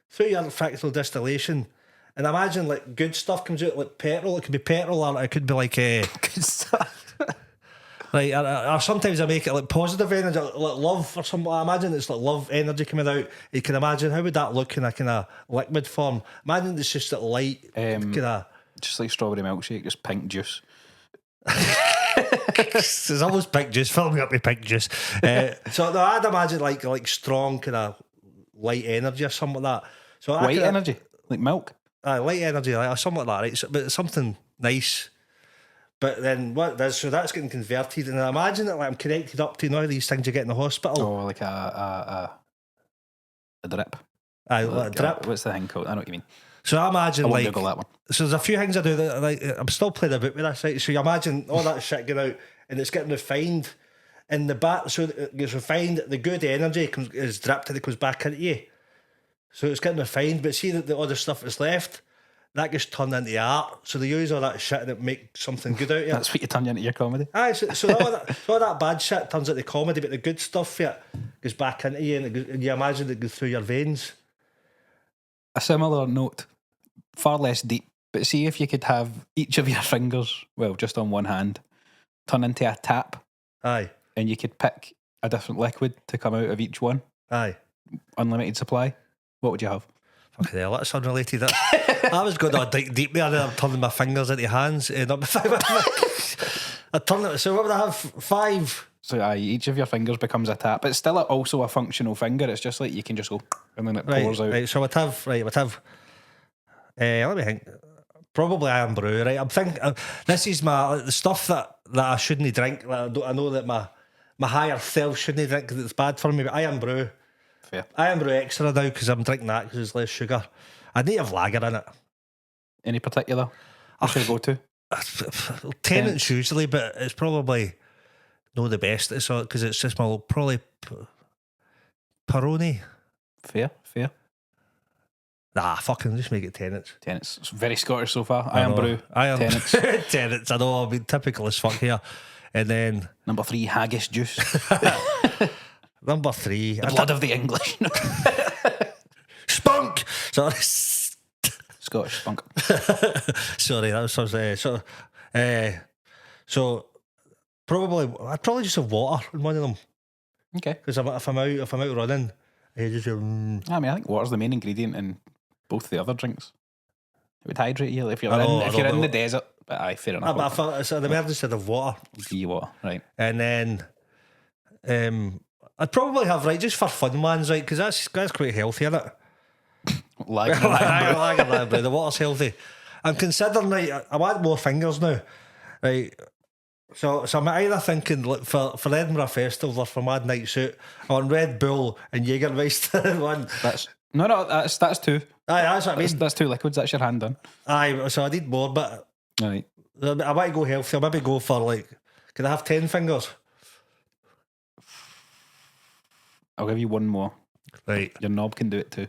through your fractional distillation. And imagine like good stuff comes out like petrol. It could be petrol, or it could be like Good stuff. like, or sometimes I make it like positive energy, like love or something. I imagine it's like love energy coming out. You can imagine how would that look in a kind of liquid form. Imagine it's just like light, kind of. Just like strawberry milkshake, just pink juice. There's almost pink juice. Fill me up with pink juice. So no, I'd imagine like strong kind of light energy or something like that. So White energy, like milk. light energy, like something like that, right? So, but something nice. But then what does so that's getting converted, and I imagine that like I'm connected up to all these things you get in the hospital. Oh, like a drip. Like a drip. What's the thing called? I know what you mean. So I imagine I won't like Google that one. so there's a few things I do that like I'm still playing about with this, right? So you imagine all that shit going out and it's getting refined in the back, so it gets refined. The good energy is dripped and it comes back into you. So it's getting refined, but see that the other stuff that's left, that gets turned into art. So they use all that shit and it makes something good out of it. That's what you turn into your comedy. Aye, so all that bad shit turns into comedy, but the good stuff for it goes back into you, and you imagine it goes through your veins. A similar note, far less deep, but see if you could have each of your fingers, well, just on one hand, turn into a tap, Aye, and you could pick a different liquid to come out of each one. aye. Unlimited supply. What would you have? Fucking hell, that's unrelated. I was going to dig deep there, and I'm turning my fingers into hands. Not my I turn it. So what would I have? 5. So each of your fingers becomes a tap. It's still also a functional finger. It's just like you can just go and then it pours out. Right. So I'd have. Let me think. Probably Iron Brew. Right. I'm thinking. This is the stuff that I shouldn't drink. I know that my higher self shouldn't drink because it's bad for me. But Iron Brew. Fair. Iron Brew Extra now because I'm drinking that because there's less sugar. I need to have lager in it. Any particular? What should I go to? Tenants usually, but it's probably not the best. It's because it's just probably Peroni. Fair. Nah, fucking just make it Tenants. Tenants. It's very Scottish so far. Iron Brew. Tenants. Tenants. I know. I've been typical as fuck here. And then Number 3, haggis juice. number 3, The blood of the English. Spunk. Sorry. Scottish spunk. Sorry, that was so I'd probably just have water in one of them Okay. because if I'm out running, I just I mean, I think water's the main ingredient in both the other drinks. It would hydrate you if you're in the desert. But aye, fair enough. but I thought it's an emergency of water, Be water, right? and then I'd probably have just for fun ones, right? Because that's quite healthy, isn't it? Lager. The water's healthy. I'm considering I want more fingers now, right? So I'm either thinking like for Edinburgh Festival or for Mad Night Suit, I want Red Bull and Jägermeister one. That's 2. Aye, that's what I mean. That's 2 liquids. That's your hand done. Aye, so I need more, but Right. I want to go healthy. I'll maybe go for can I have 10 fingers? I'll give you one more. Right. Your knob can do it too.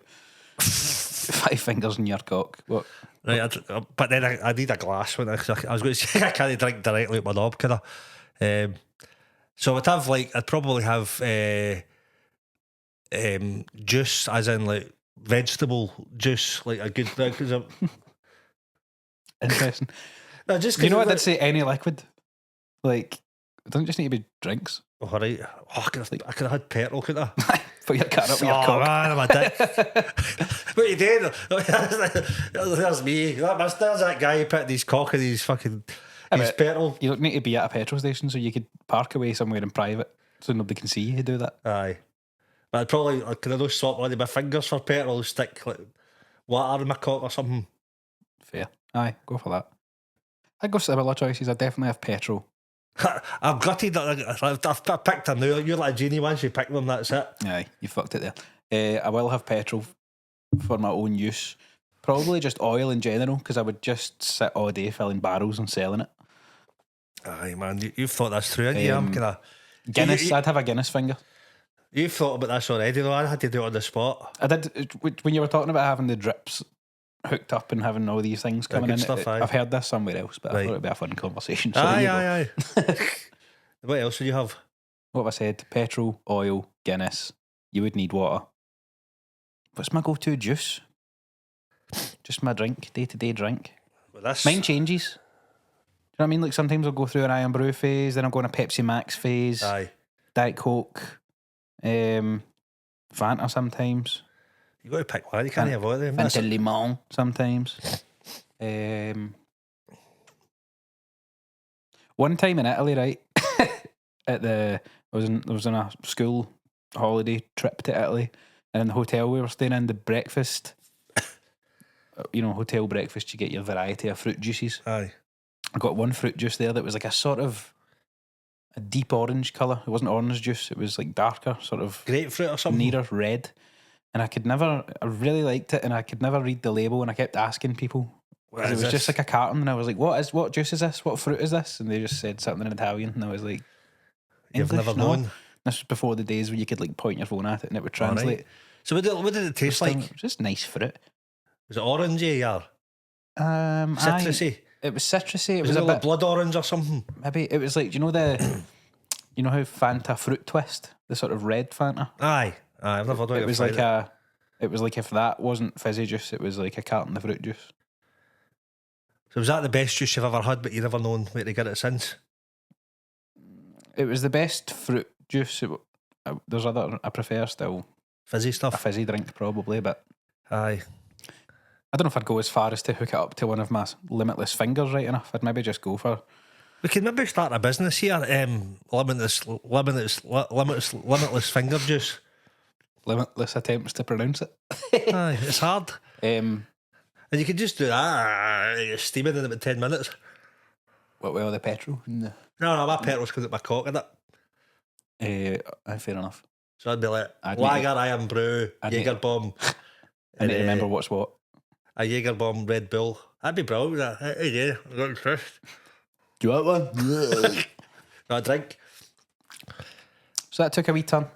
5 fingers in your cock. What? Right, but then I need a glass one. I was going to say I can't drink directly with my knob, can I? So I'd probably have juice, as in like vegetable juice, like a good. Interesting. No, just You know what? I'd say any liquid. Like, it doesn't just need to be drinks. Oh, all right. Oh, I could have had petrol, couldn't I? Put your cut up with your Oh, cock. man, I'm a dick. What you doing? There's me. There's that guy who put his cock in his fucking his petrol. You don't need to be at a petrol station, so you could park away somewhere in private so nobody can see you do that. Aye. But I'd probably, could I just swap one of my fingers for petrol, stick like water in my cock or something? Fair. Aye, go for that. I'd go similar choices. I'd definitely have petrol. I'm gutted that I've picked them now. You're like a genie, once you pick them, that's it. Aye, you fucked it there. I will have petrol for my own use. Probably just oil in general, because I would just sit all day filling barrels and selling it. Aye, man, you've thought this through, haven't you? I'm kind of Guinness. I'd have a Guinness finger. You've thought about this already, though. I had to do it on the spot. I did. When you were talking about having the drips hooked up and having all these things coming in, stuff, I've heard this somewhere else, but I thought it'd be a fun conversation. So Aye. What else would you have? What have I said? Petrol, oil, Guinness. You would need water. What's my go-to juice? Just my drink, day-to-day drink. Well, Mine changes. Do you know what I mean? Like sometimes I'll go through an Iron Brew phase, then I'll go on a Pepsi Max phase. Aye. Diet Coke. Fanta sometimes. You got to pick one. You can't avoid them. Fanta Limon sometimes. One time in Italy, right? I was on a school holiday trip to Italy, and in the hotel we were staying in, the breakfast, hotel breakfast, you get your variety of fruit juices. Aye. I got one fruit juice there that was like a sort of a deep orange colour. It wasn't orange juice, it was like darker, sort of grapefruit or something. Nearer red. And I really liked it, and I could never read the label, and I kept asking people. Because it was just like a carton, and I was like, what juice is this? What fruit is this? And they just said something in Italian, and I was like, You've never known. This was before the days where you could like point your phone at it and it would translate. Right. So what did it taste like? It was just nice fruit. Was it orangey or citrusy? It was citrusy. It was a bit like blood orange or something. Maybe it was like, do you know you know how Fanta fruit twist, the sort of red Fanta? Aye, I've never done it. It was like if that wasn't fizzy juice, it was like a carton of fruit juice. So was that the best juice you've ever had, but you've never known where to get it since? It was the best fruit juice. There's other. I prefer still fizzy stuff. A fizzy drink probably, but aye. I don't know if I'd go as far as to hook it up to one of my limitless fingers right enough. I'd maybe just go for. We could maybe start a business here. Limitless finger juice. Limitless attempts to pronounce it. Aye, it's hard. And you could just do that. You're steaming in about 10 minutes. What, with all the petrol? No, my petrol's because of my cock in it. Fair enough. So I'd be like, Lager, Iron Brew, Jaeger Bomb. I need to remember what's what. A Jaeger Bomb, Red Bull. That'd be brilliant. Hey, yeah, I got Kris. Do you want one? No, a drink. So that took a wee turn.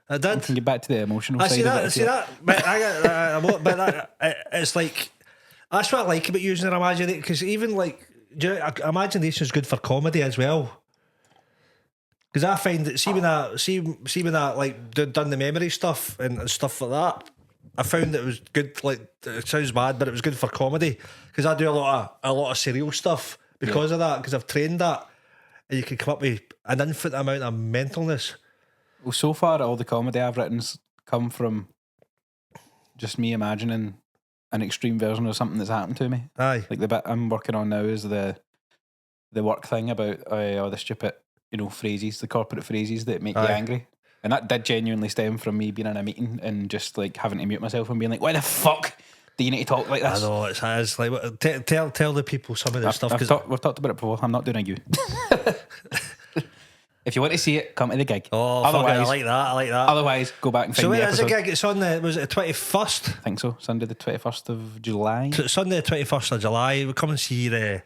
I did. We can get back to the emotional side of it. See that? But it's like, that's what I like about using your imagination, because even like, imagination is good for comedy as well. Because I find that see when I like done the memory stuff and stuff like that, I found that it was good. Like, it sounds mad, but it was good for comedy, because I do a lot of surreal stuff because of that, because I've trained that, and you can come up with an infinite amount of mentalness. Well, so far all the comedy I've written's come from just me imagining an extreme version of something that's happened to me. Aye. Like the bit I'm working on now is the work thing about all the stupid, phrases, the corporate phrases that make you angry. And that did genuinely stem from me being in a meeting and just like having to mute myself and being like, why the fuck do you need to talk like this? I know, it's like, tell the people some of this stuff. We've talked about it before. I'm not doing a you. If you want to see it, come to the gig. Oh, otherwise, I like that. Otherwise, go back and find the episode. So where is the gig? It's on was it the 21st? I think so. Sunday the 21st of July. Sunday the 21st of July. We'll come and see the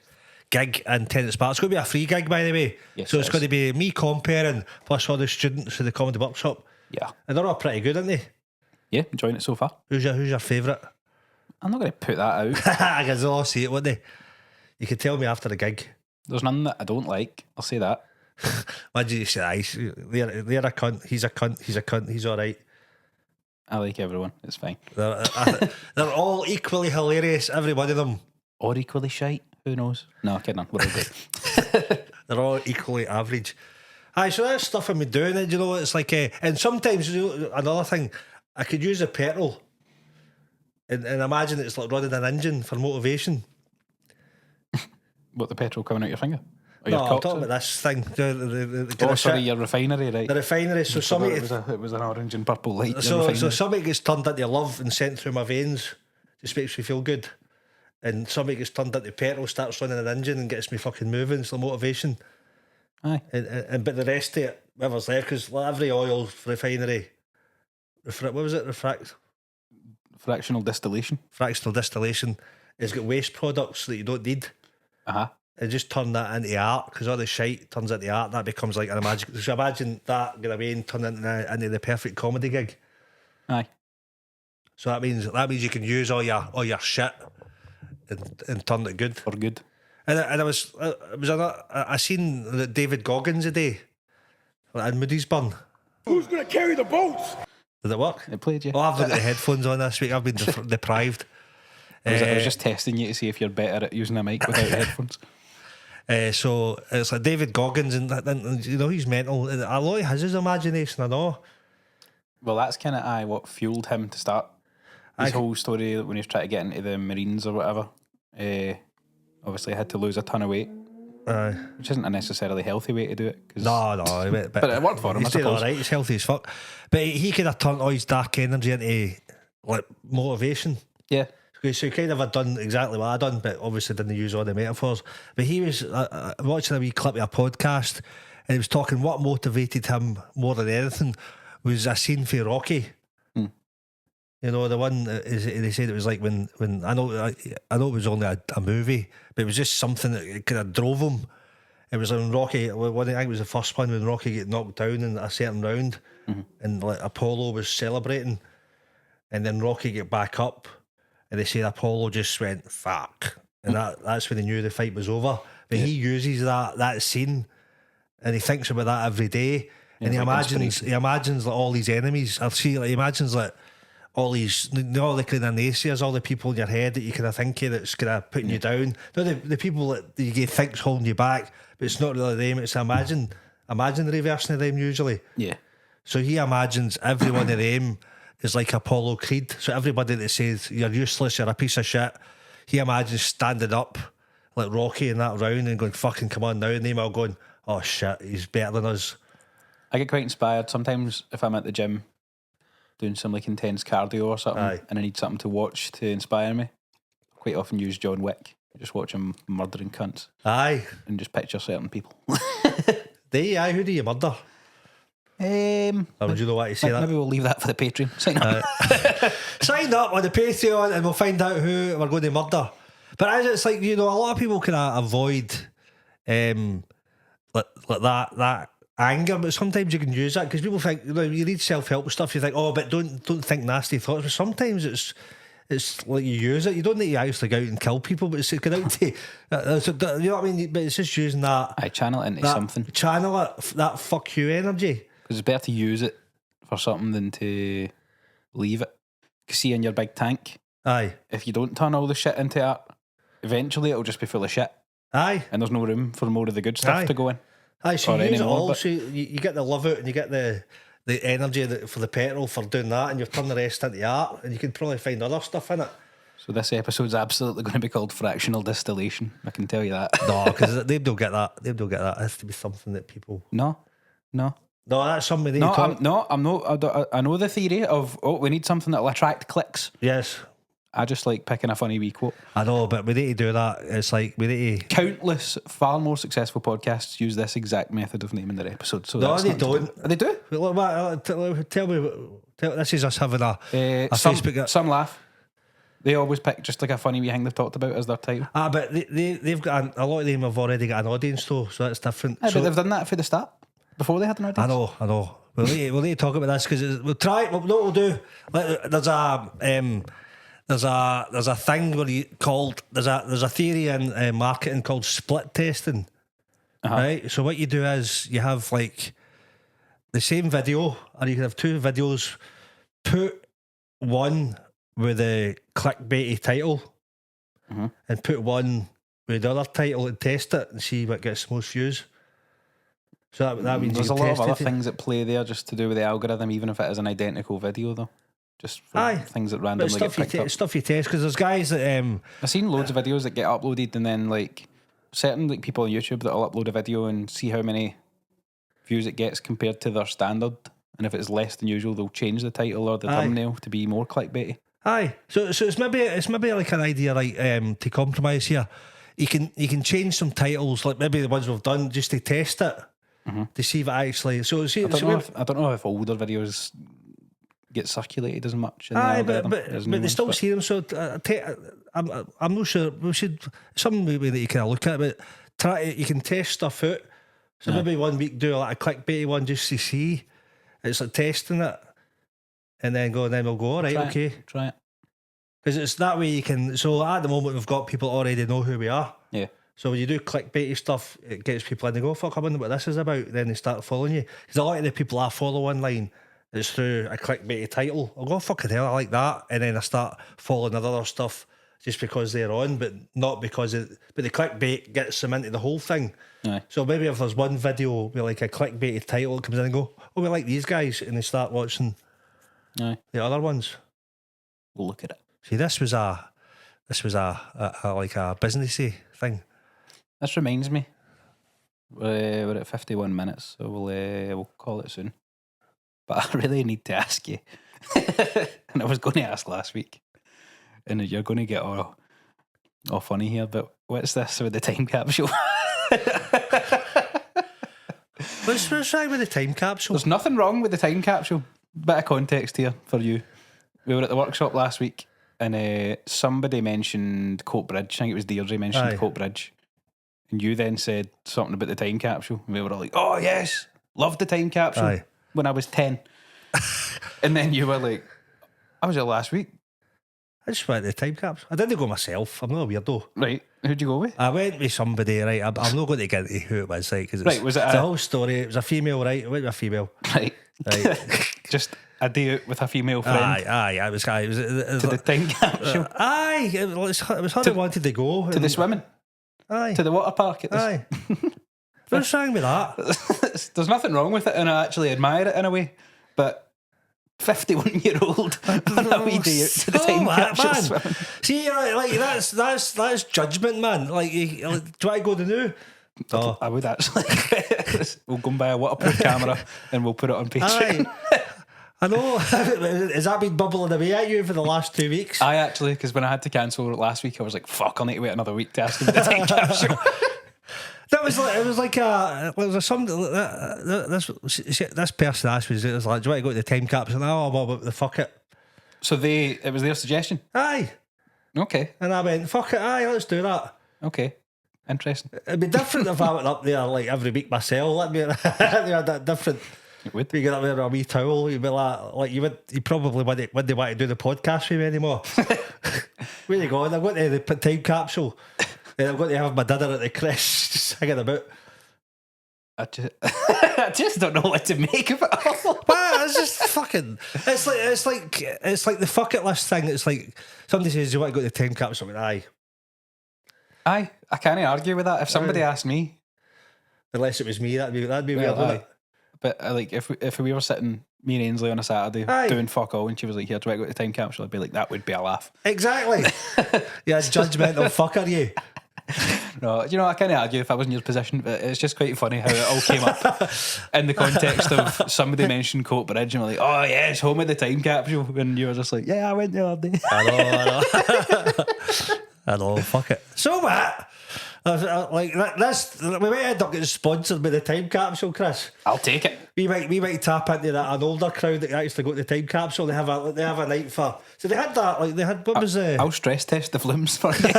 gig in Tenants Bar. It's going to be a free gig, by the way. Yes, so it's going to be me comparing plus all the students of the Comedy Workshop. Yeah. And they're all pretty good, aren't they? Yeah, enjoying it so far. Who's your favourite? I'm not going to put that out. I guess they'll all see it, won't they? You can tell me after the gig. There's none that I don't like. I'll say that. Why did you say they're a cunt, he's a cunt, he's alright. I like everyone, it's fine. They're all equally hilarious, every one of them. Or equally shite. Who knows? No, kidding. We're all good. They're all equally average. Aye, so that's stuff I'm doing it, you know, it's like, and sometimes, you know, another thing, I could use the petrol and imagine it's like running an engine for motivation. What, the petrol coming out your finger? Or No, your I'm cock, talking about this thing. Oh, sorry, your refinery, right? The refinery, so somebody... It was an orange and purple light. So something gets turned into love and sent through my veins, just makes me feel good. And something gets turned into petrol, starts running an engine and gets me fucking moving, it's the motivation. Aye. And but the rest of it, whatever's left, because like every oil refinery, what was it? Fractional distillation. Fractional distillation has got waste products that you don't need. And just turn that into art, because all the shite turns into art. That becomes like a magic. So imagine that going away and turn into the perfect comedy gig. Aye. So that means you can use all your shit and turn it good For good. And I seen that David Goggins today in Moody's Burn. Who's going to carry the boats? Did it work? It played you. Oh, I've got the headphones on this week. I've been deprived. I was just testing you to see if you're better at using a mic without headphones. So it's like David Goggins, and you know he's mental. And a lot of his imagination, I know. Well, that's kind of what fueled him to start his whole story when he was trying to get into the Marines or whatever. Obviously, had to lose a ton of weight, which isn't a necessarily healthy way to do it. No, but it worked for him. He's doing all right. He's healthy as fuck, but he could have turned all his dark energy into like motivation. Yeah. So he kind of had done exactly what I done, but obviously didn't use all the metaphors. But he was watching a wee clip of a podcast, and he was talking what motivated him more than anything was a scene for Rocky. You know, the one they said it was like when I know it was only a movie, but it was just something that kind of drove him. It was when Rocky, I think it was the first one when Rocky get knocked down in a certain round, and like Apollo was celebrating, and then Rocky get back up. And they say Apollo just went fuck, and that's when he knew the fight was over. But he uses that scene, and he thinks about that every day. And he imagines like all these enemies. He imagines like all these, all the kind of naysayers, all the people in your head that you kind of think of that's kind of putting you down. The people that you think's holding you back, but it's not really them. It's imaginary version of them usually. Yeah. So he imagines every one of them is like Apollo Creed. So everybody that says you're useless, you're a piece of shit, he imagines standing up like Rocky in that round and going, fucking come on now, and them all going, oh shit, he's better than us. I get quite inspired sometimes if I'm at the gym doing some like intense cardio or something, and I need something to watch to inspire me. I quite often use John Wick. Just watch him murdering cunts. Aye. And just picture certain people. Who do you murder? Or would you know what to say? Maybe we'll leave that for the Patreon. Sign up. Sign up on the Patreon and we'll find out who we're going to murder. But as it's like, you know, a lot of people can avoid like that anger, but sometimes you can use that because people think, you know, you read self-help stuff, you think, oh, but don't think nasty thoughts. But sometimes it's like you use it. You don't need to actually go out and kill people, but it's going out to, you know what I mean? But it's just using that. I channel it into something. Channel it, that fuck you energy. Because it's better to use it for something than to leave it. Because see, in your big tank, if you don't turn all the shit into art, eventually it'll just be full of shit. And there's no room for more of the good stuff to go in. So you use it all. So you get the love out and you get the energy for the petrol for doing that, and you've turned the rest into art, and you can probably find other stuff in it. So this episode's absolutely going to be called Fractional Distillation. I can tell you that. No, because they don't get that. They don't get that. It has to be something that people... No, that's something that I'm not. I know the theory of, we need something that'll attract clicks. Yes. I just like picking a funny wee quote. I know, but we need to do that. It's like we need to... Countless far more successful podcasts use this exact method of naming their episodes. So no, they don't. They do? Tell me, this is us having a Facebook... Some laugh. They always pick just like a funny wee thing they've talked about as their title. But they've got... a lot of them have already got an audience though, so that's different. But they've done that for the start. Before they had an audience. I know. We'll need to talk about this because we'll try. What we'll do? There's a thing there's a theory in marketing called split testing, right? So what you do is you have like the same video, or you can have two videos. Put one with a clickbaity title, and put one with the other title and test it and see what gets the most views. So that means there's you a can lot of test other it. things at play there just to do with the algorithm, even if it is an identical video, though. Just for things that But randomly get picked up. stuff you test, because there's guys that I've seen loads of videos that get uploaded, and then like certain like people on YouTube that'll upload a video and see how many views it gets compared to their standard. And if it's less than usual, they'll change the title or the thumbnail to be more clickbaity. Aye, so it's maybe like an idea like to compromise here. You can change some titles, like maybe the ones we've done, just to test it to see if it actually. So see, I don't know if older videos get circulated as much. In the algorithm but as new they ones, still see them. So I'm not sure. We should some way that you can look at it, but you can test stuff out. So maybe 1 week do a lot of clickbaity one just to see. It's like testing it, and then we'll go. All right, okay, try it. Because it's that way you can. So at the moment we've got people already know who we are. Yeah. So when you do clickbaity stuff, it gets people in. They go, "Fuck, I wonder what this is about." Then they start following you. Because a lot of the people I follow online, it's through a clickbaity title. I'll go, "Fucking hell, I like that," and then I start following the other stuff just because they're on, but not because it. But the clickbait gets them into the whole thing. Aye. So maybe if there's one video with like a clickbaity title, it comes in and go, "Oh, we like these guys," and they start watching the other ones. We'll look at it. See, this was a like a businessy thing. This reminds me, we're at 51 minutes, so we'll call it soon. But I really need to ask you, and I was going to ask last week, and you're going to get all funny here, but what's this with the time capsule? What's wrong with the time capsule? There's nothing wrong with the time capsule. Bit of context here for you. We were at the workshop last week, and somebody mentioned Coatbridge. I think it was Deirdre mentioned Coatbridge. And you then said something about the time capsule. And we were all like, "Oh yes, loved the time capsule when I was 10." And then you were like, "I was there last week." I just went to the time capsule. I didn't go myself. I'm not a weirdo. Right. Who'd you go with? I went with somebody, right? I'm not going to get into who it was, like, because Right, was it the whole story. It was a female, right? I went with a female. Right. Right. Just a day out with a female friend. Aye. It was to the time capsule. It was her that wanted to go. To the swimming. Aye. To the water park. Aye. What's wrong with that? There's nothing wrong with it, and I actually admire it in a way. But 51-year-old on a wee day out to the time capsule swimming. See, like that's judgment, man. Like, do you want to go to new? Oh. I would actually. We'll go and buy a waterproof camera and we'll put it on Patreon. I know. Has that been bubbling away at you for the last 2 weeks? I actually, because when I had to cancel last week, I was like, "Fuck, I'll need to wait another week to ask him the time capsule." This person asked me, it was like, "Do you want to go to the time capsule?" No, well, the fuck it. So it was their suggestion. Aye. Okay. And I went, "Fuck it, aye, let's do that." Okay. Interesting. It'd be different if I went up there like every week myself. Let me that different. It would. You get up there with a wee towel, you'd be like you probably wouldn't want to do the podcast with me anymore. Where you going? I'm going to the time capsule. And I'm going to have my dinner at the Kris, just hanging about. I just don't know what to make of it all. Well, it's just fucking. It's like the fuck it list thing. It's like somebody says, "Do you want to go to the time capsule?" I mean, I can't argue with that. If somebody asked me, unless it was me, that'd be weird, wouldn't it? But like if we were sitting, me and Ainsley on a Saturday doing fuck all, and she was like, "Here, do I go to the time capsule?" I'd be like, "That would be a laugh." Exactly. Yeah, judgmental fucker, you. No, I can't argue if I was in your position, but it's just quite funny how it all came up in the context of somebody mentioned Coatbridge and we're like, "Oh yeah, it's home at the time capsule," and you were just like, "Yeah, I went the other day." I know, fuck it. So what? Like this, we might end up getting sponsored by the time capsule, Kris. I'll take it. We might tap into that an older crowd that actually go to the time capsule. They have a night for. So they had that. Like they had what was I'll stress test the flumes for you.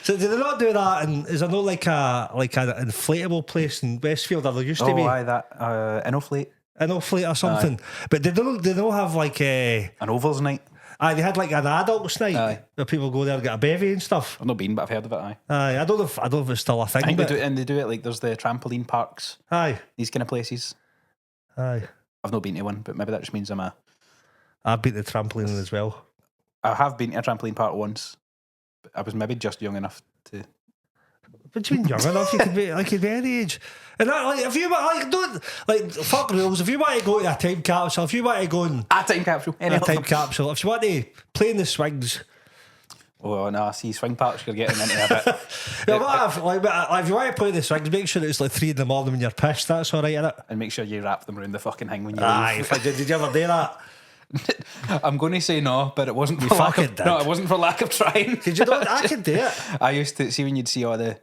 So did they not do that? And is there not like an inflatable place in Westfield? Or there used to be. Oh, aye, that Inflate or something. Aye. But they don't have like an ovals night. Aye, they had like an adults night where people go there and get a bevy and stuff. I've not been, but I've heard of it. Aye, I don't know if it's still a thing. I think they do it like there's the trampoline parks. Aye, these kind of places. Aye, I've not been to one, but maybe that just means I've been to trampoline as well. I have been to a trampoline park once. But I was maybe just young enough to. What do you mean young enough? You could be any age. And that, like, if you don't fuck rules. If you want to go to a time capsule, if you want to go in A time capsule. a time capsule, if you want to play in the swings. Oh no, I see swing parks you're getting into a bit. If you want to play the swings, make sure it's like 3 a.m. when you're pissed. That's all right, innit? And make sure you wrap them around the fucking thing when you Aye, leave. did you ever do that? I'm going to say no, but it wasn't for No, it wasn't for lack of trying. Did you not? I could do it. I used to see when you'd see all the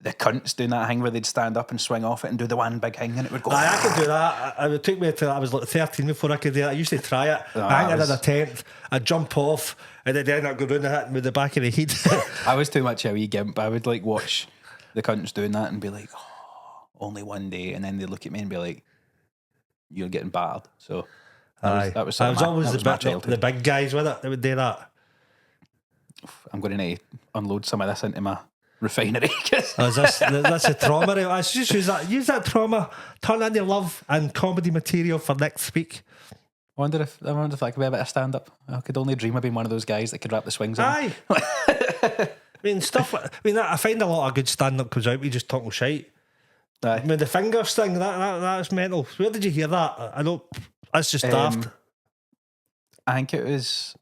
cunts doing that thing where they'd stand up and swing off it and do the one big thing and it would go. I could do that. It took me until I was like 13 before I could do it. I used to try it. I hang in a tent, I'd jump off, and then I'd go round the hit with the back of the head. I was too much a wee gimp. I would like watch the cunts doing that and be like, oh, only one day, and then they'd look at me and be like, you're getting battered. So that was I was always the big guys with it that would do that. I'm going to unload some of this into my refinery. That's a trauma. I should just use that trauma, turn into love and comedy material for next week. I wonder if that could be a bit of stand up. I could only dream of being one of those guys that could wrap the swings in. Aye. I find a lot of good stand up comes out with just talking shite. Aye. I mean, the fingers thing, that's mental. Where did you hear that? I know that's just daft. I think it was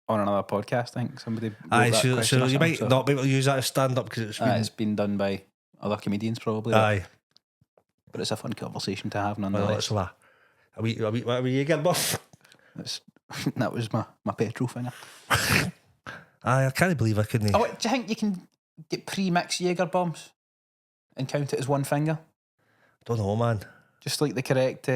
on another podcast. I think somebody. Aye, so you might not be able to use that as stand up because it's been done by other comedians probably. Aye, but it's a fun conversation to have nonetheless. Well, a wee Jaeger buff. That was my petrol finger. I can't believe I couldn't. Oh, wait, do you think you can get pre-mixed Jaeger bombs and count it as one finger? Don't know, man. Just like the correct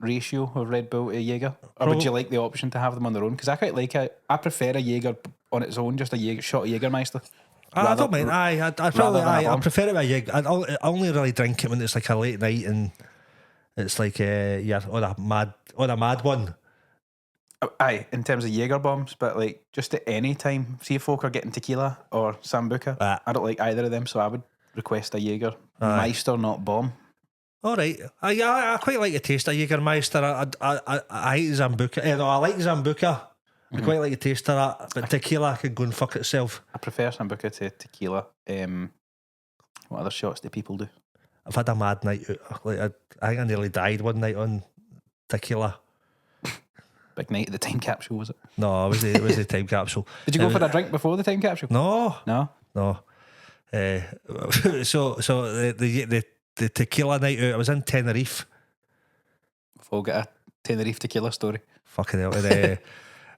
ratio of Red Bull to Jaeger, or would you like the option to have them on their own? Because I quite like it. I prefer a Jaeger on its own, just a shot of Jägermeister. I don't mind. I prefer it with a Jaeger. I only really drink it when it's like a late night and it's like you're on a mad one. Aye, in terms of Jaeger bombs, but like just at any time, see if folk are getting tequila or Sambuca. I don't like either of them, so I would request a Jaeger Meister, not bomb. All right, I quite like the taste of Jägermeister. I hate Sambuca. I like Sambuca. I quite like the taste of that, but tequila could go and fuck itself. I prefer Sambuca to tequila. What other shots do people do? I've had a mad night out. Like I think I nearly died one night on tequila. Big night at the time capsule, was it? No, it was the time capsule. Did you go for a drink before the time capsule? No. So the tequila night out, I was in Tenerife. We've all got a Tenerife tequila story. Fucking hell.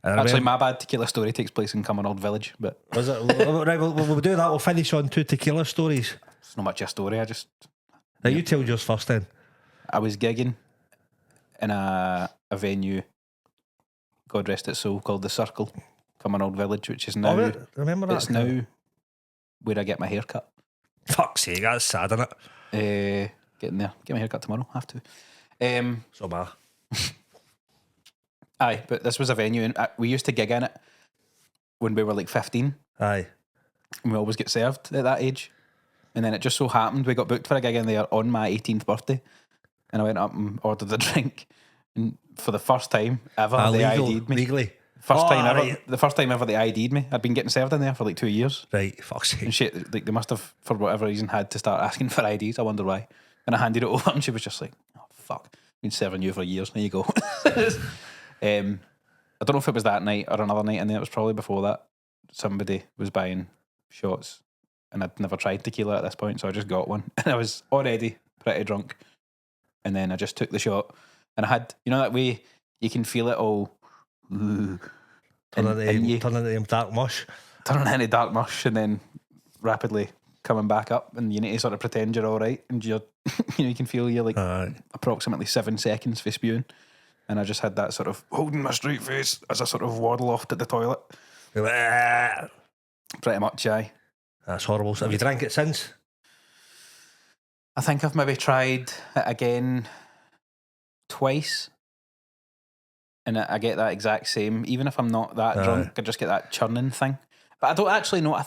Actually, my bad tequila story takes place in Cumbernauld Village, but was it right? We'll do that. We'll finish on 2 tequila stories. It's not much a story. Now you tell yours first. Then I was gigging in a venue, God rest its soul, called the Circle, Cumbernauld Village, which is now. Remember that? It's now where I get my hair cut. Fuck's sake, that's sad, isn't it? Getting there. Get my hair cut tomorrow. Have to. So bad. Aye, but this was a venue, and we used to gig in it when we were like 15. Aye. And we always get served at that age. And then it just so happened we got booked for a gig in there on my 18th birthday. And I went up and ordered a drink. And for the first time ever, they ID'd me. Legally? The first time ever they ID'd me. I'd been getting served in there for like 2 years. Right, fuck's sake. And shit, like they must have, for whatever reason, had to start asking for IDs. I wonder why. And I handed it over and she was just like, oh, fuck. Been serving you for years. There you go. I don't know if it was that night or another night, and then it was probably before that. Somebody was buying shots, and I'd never tried tequila at this point, so I just got one, and I was already pretty drunk. And then I just took the shot, and I had, you know, that way you can feel it all turn into dark mush, and then rapidly coming back up, and you need to sort of pretend you're all right, and you're, you can feel you're like approximately 7 seconds for spewing. And I just had that sort of holding my straight face as I sort of waddle off to the toilet. Pretty much, aye. That's horrible. So have you drank it since? I think I've maybe tried it again twice. And I get that exact same. Even if I'm not that drunk, I just get that churning thing. But I don't actually know. I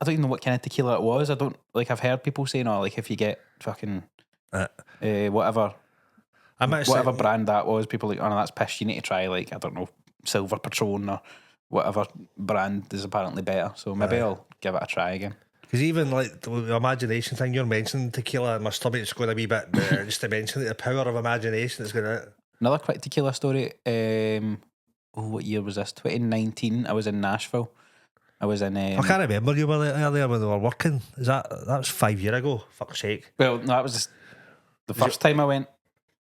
don't even know what kind of tequila it was. I don't, like, I've heard people saying, oh, like, if you get fucking whatever brand that was, people like, oh no, that's piss, you need to try, like, I don't know, Silver Patron or whatever brand is apparently better. So maybe I'll give it a try again. Because even like the imagination thing you're mentioning, tequila, and my stomach's going a wee bit just to mention it, the power of imagination is going to. Another quick tequila story. What year was this? 2019. I was in Nashville. I was in. I can't remember you were there when they were working. That was 5 years ago? Fuck's sake. Well, no, that was just the first time I went.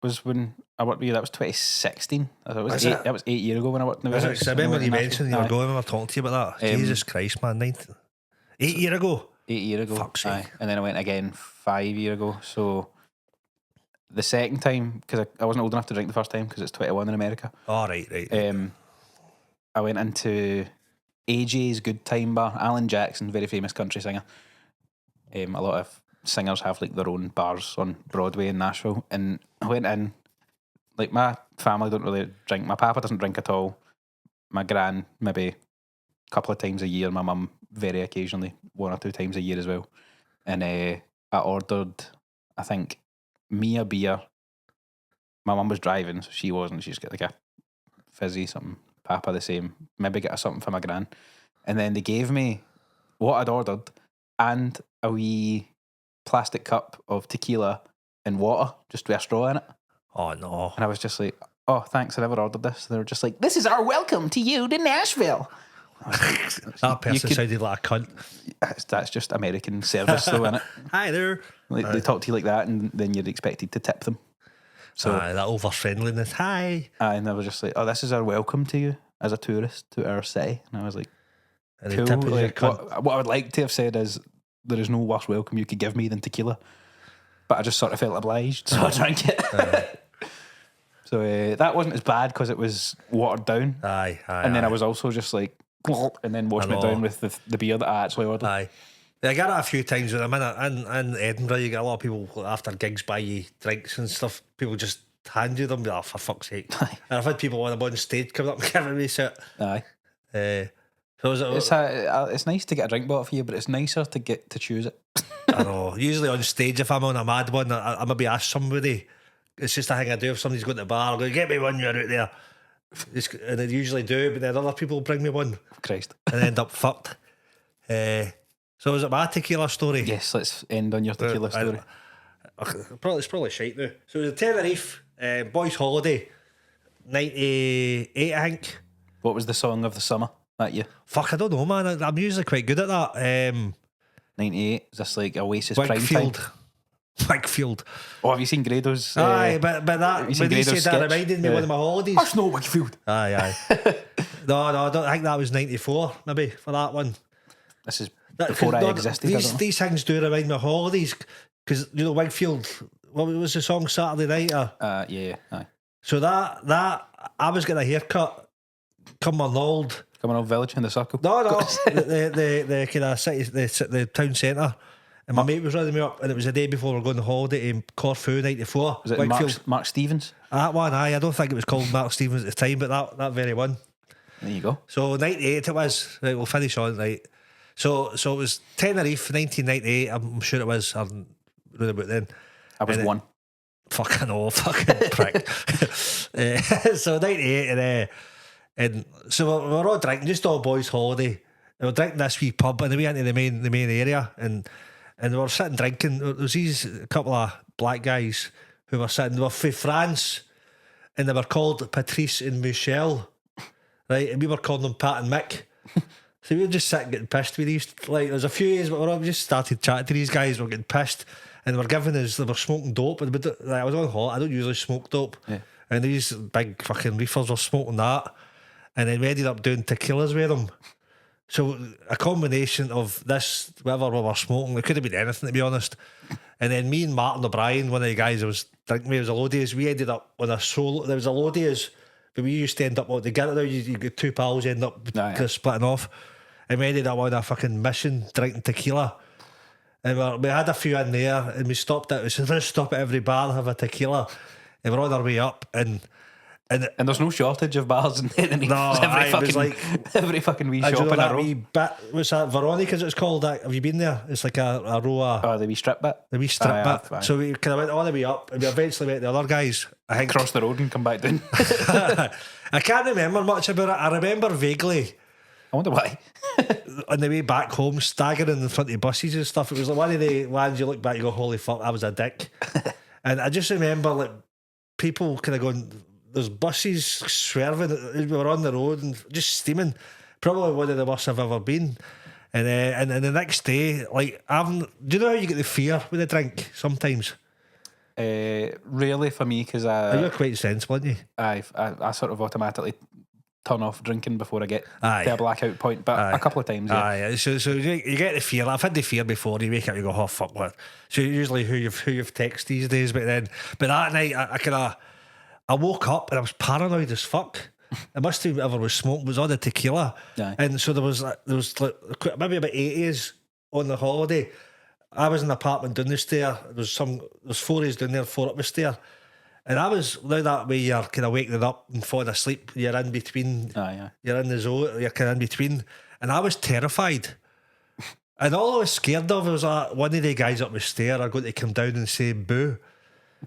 Was when I worked with you. That was 2016. That was 8 years ago when I worked in the warehouse. I remember you mentioned you were Aye. going and we were talking to you about that. Jesus Christ, man. 8 years ago. 8 years ago. Fuck's sake. Aye. And then I went again 5 years ago. So the second time, because I wasn't old enough to drink the first time because it's 21 in America. Oh, right. I went into AJ's Good Time Bar. Alan Jackson, very famous country singer. A lot of singers have like their own bars on Broadway in Nashville. And I went in, like my family don't really drink. My papa doesn't drink at all. My gran, maybe a couple of times a year. My mum, very occasionally, 1 or 2 times a year as well. And I ordered, I think, me a beer. My mum was driving, so she wasn't. She just got like a fizzy, something. Papa the same. Maybe get something for my gran. And then they gave me what I'd ordered and a wee plastic cup of tequila and water, just with a straw in it. Oh, no. And I was just like, oh, thanks, I never ordered this. They were just like, this is our welcome to you to Nashville. That person sounded like a cunt. That's just American service, though, innit? Hi there. Like, they talk to you like that, and then you're expected to tip them. So that over friendliness. Hi. and I was just like, oh, this is our welcome to you as a tourist to our city. And I was like, And they cool. tip you a Like, cunt. what I would like to have said is, there is no worse welcome you could give me than tequila. But I just sort of felt obliged, so I drank it. So that wasn't as bad because it was watered down. Aye. And then I was also just like, and then washed it down with the beer that I actually ordered. Aye. I get it a few times when I'm in Edinburgh. You get a lot of people after gigs buy you drinks and stuff. People just hand you them. Be like, oh, for fuck's sake. Aye. And I've had people when I'm on stage coming up and giving me shit. Aye. So is it, It's nice to get a drink bought for you, but it's nicer to get to choose it. I know. Usually on stage, if I'm on a mad one, I maybe ask somebody. It's just a thing I do. If somebody's going to the bar, I'll go, get me one, you're out there. And they usually do, but then other people bring me one Christ. and end up fucked. So is it my tequila story? Yes, let's end on your tequila story. It's probably shite now. So it was a Tenerife boys' holiday, 98, I think. What was the song of the summer that year? Fuck, I don't know, man. I'm usually quite good at that. 98. Is this like Oasis prime time? Wakefield. Oh, have you seen Grado's? Aye, but that, you when seen he said Grado's that, sketch? reminded me of one of my holidays. That's not Wakefield. Aye. No, I don't think that was 94, maybe, for that one. This is before I existed. These things do remind me of holidays, because, you know, Wakefield, what was the song, Saturday Night? Yeah. Aye. So that I was getting a haircut, Cumbernauld. Cumbernauld Village in the circle. No, the kind of city, the town centre. And my mate was riding me up, and it was the day before we were going on holiday in Corfu, 94. Was it Mark Stevens? That one, aye. I don't think it was called Mark Stevens at the time, but that very one. There you go. So 98 it was. Right, we'll finish on, right. So it was Tenerife, 1998. I'm sure it was. I'm really about then. I was one. Fucking know, fucking prick. So 98, and so we were all drinking, just all boys' holiday. And we're drinking this wee pub, and we went into the main area, and we were sitting drinking. There was these couple of black guys who were sitting. They were from France, and they were called Patrice and Michel, right? And we were calling them Pat and Mick. So we were just sitting getting pissed with these. Like, there's a few years, but we just started chatting to these guys. We were getting pissed, and they were giving us. They were smoking dope. But like, I was on hot. I don't usually smoke dope, and these big fucking reefers were smoking that. And then we ended up doing tequilas with them. So a combination of this, whatever we were smoking, it could have been anything, to be honest. And then me and Martin O'Brien, one of the guys I was drinking with, was a load of us. We ended up on a solo. There was a load of us, but we used to end up together. You get two pals, end up splitting off. And we ended up on a fucking mission drinking tequila. And we had a few in there, and we stopped at. We said, let's stop at every bar and have a tequila. And we're on our way up, and there's no shortage of bars in Tenerife. No, every fucking wee shop in a row. What's that? Veronica's it's called. Have you been there? It's like a row of... Oh, the wee strip bit? The wee strip bit. So we kind of went all the way up, and we eventually met the other guys. I think cross the road and come back down. I can't remember much about it. I remember vaguely I wonder why. On the way back home, staggering in front of buses and stuff. It was like one of the ones you look back, you go, holy fuck, I was a dick. And I just remember like people kind of going, there's buses swerving. We were on the road and just steaming. Probably one of the worst I've ever been. And the next day, like, do you know how you get the fear with a drink sometimes? Really for me, because You're quite sensible, aren't you? I sort of automatically turn off drinking before I get to a blackout point, but a couple of times, yeah. So you get the fear. I've had the fear before. You wake up, you go, oh fuck, what? So usually who you've texted these days, but that night I woke up and I was paranoid as fuck. It must have whatever was smoking was on the tequila, and so there was like, maybe about 80s on the holiday. I was in an apartment down the stair. There's 4 days down there, 4 up the stair. And I was, now that way you're kind of waking up and falling asleep, you're in between, you're in the zone, you're kind of in between. And I was terrified. And all I was scared of was one of the guys up the stair are going to come down and say boo.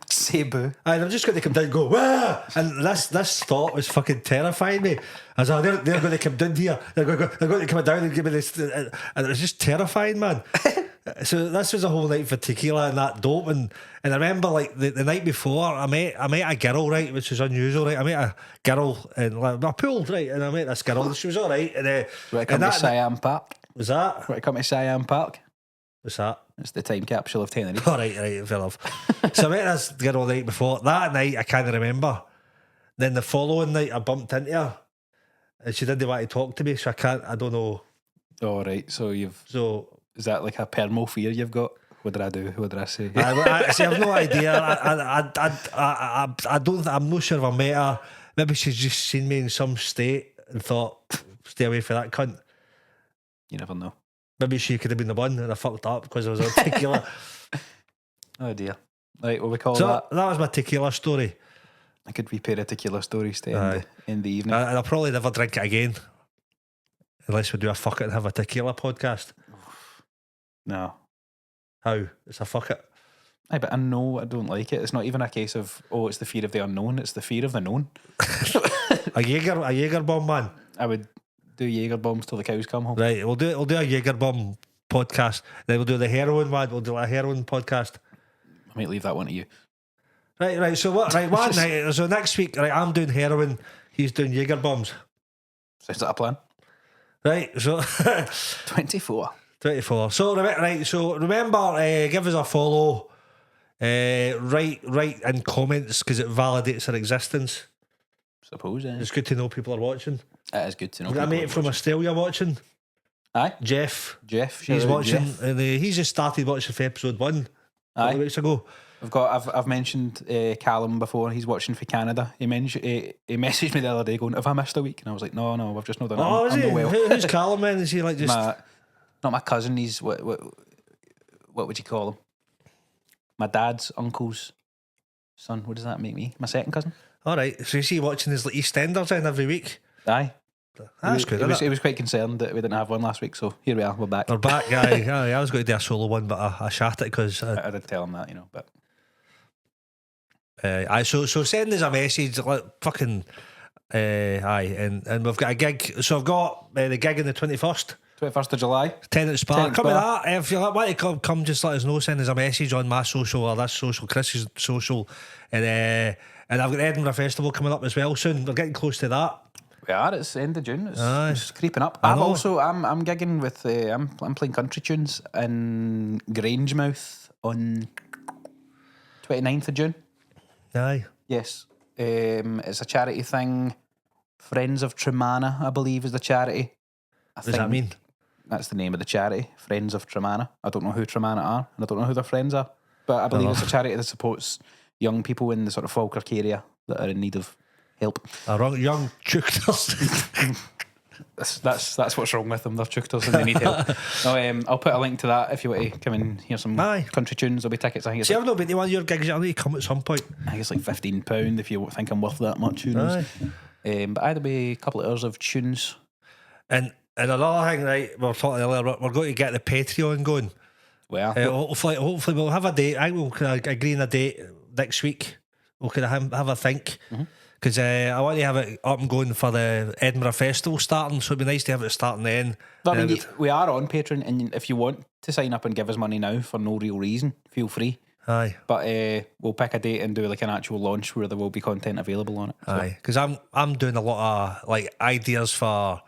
Say boo. And I'm just going to come down and go, wah! And this thought was fucking terrifying me. I was like, they're going to come down here. They're going to come down and give me this. And it was just terrifying, man. So this was a whole night for tequila and that dope, and I remember like the night before I met a girl, right, which is unusual, right. I met a girl in like, a pool, right, and I met this girl. She was all right, and come to Siam Park. Was that? Come to Siam Park. What's that? It's the time capsule of Tenerife. All right, fair enough. So I met this girl the night before. That night I can't remember. Then the following night I bumped into her, and she didn't want to talk to me, so I don't know. All right, so is that like a permo fear you've got? What did I do? What did I say? I have no idea. I don't. I'm not sure if I met her. Maybe she's just seen me in some state and thought, "Stay away from that cunt." You never know. Maybe she could have been the one, and I fucked up because I was on tequila. Oh dear. Right, what we call so that? That was my tequila story. A good wee pair of tequila stories to end the evening. And I'll probably never drink it again, unless we do a fuck it and have a tequila podcast. No. How? It's a fuck it. Aye, but I know I don't like it. It's not even a case of, it's the fear of the unknown. It's the fear of the known. a Jaeger bomb, man. I would do Jaeger bombs till the cows come home. Right, we'll do a Jaeger bomb podcast. Then we'll do the heroin one. We'll do a heroin podcast. I might leave that one to you. Right. So what? Right, one night. So next week, right, I'm doing heroin. He's doing Jaeger bombs. So is that a plan? Right. So 24. So right. So remember, give us a follow. Write in comments because it validates our existence. Suppose. It's good to know people are watching. It is good to know. We've got a mate from Australia watching. Aye. Jeff. He's watching, Jeff. and he's just started watching for episode 1. A couple of weeks ago. I've mentioned Callum before. He's watching for Canada. He messaged me the other day going, "Have I missed a week?" And I was like, "No, I've just not done it." Oh, is he? Who's Callum? Man, is he like just not my cousin? He's what would you call him? My dad's uncle's son. What does that make me? My second cousin. All right. So is he watching his like EastEnders in every week? Aye. That's good. He was quite concerned that we didn't have one last week, so here we are. We're back. We're back, aye. I was going to do a solo one, but I shat it because I did tell him that, but. So send us a message, like fucking, and we've got a gig. So I've got the gig on the 21st. 21st of July. Tenants Bar. Come with that. If you want to come, just let us know. Send us a message on my social or this social, Kris's social, and I've got the Edinburgh Festival coming up as well soon. We're getting close to that. We are. It's the end of June. It's creeping up. I'm gigging with. I'm playing country tunes in Grangemouth on 29th of June. Aye. Yes. It's a charity thing. Friends of Tremana, I believe, is the charity. What does that mean? That's the name of the charity. Friends of Tremana. I don't know who Tremana are, and I don't know who their friends are. But I believe it's a charity that supports young people in the sort of Falkirk area that are in need of help. Young chukters. That's what's wrong with them. They're chukters and they need help. I'll put a link to that if you want to come and hear some country tunes. There'll be tickets. I think I've not been to one of your gigs. I need to come at some point. I think it's like £15 if you think I'm worth that much. Who knows? But there'll be a couple of hours of tunes. And another thing, right? We were talking earlier. We're going to get the Patreon going. Well, hopefully we'll have a date. I will agree on a date next week. We'll kind of have a think. Because I want to have it up and going for the Edinburgh Festival starting, so it'd be nice to have it starting then. But I mean, we are on Patreon, and if you want to sign up and give us money now for no real reason, feel free. Aye. But we'll pick a date and do like an actual launch where there will be content available on it. So. Aye, because I'm doing a lot of like ideas for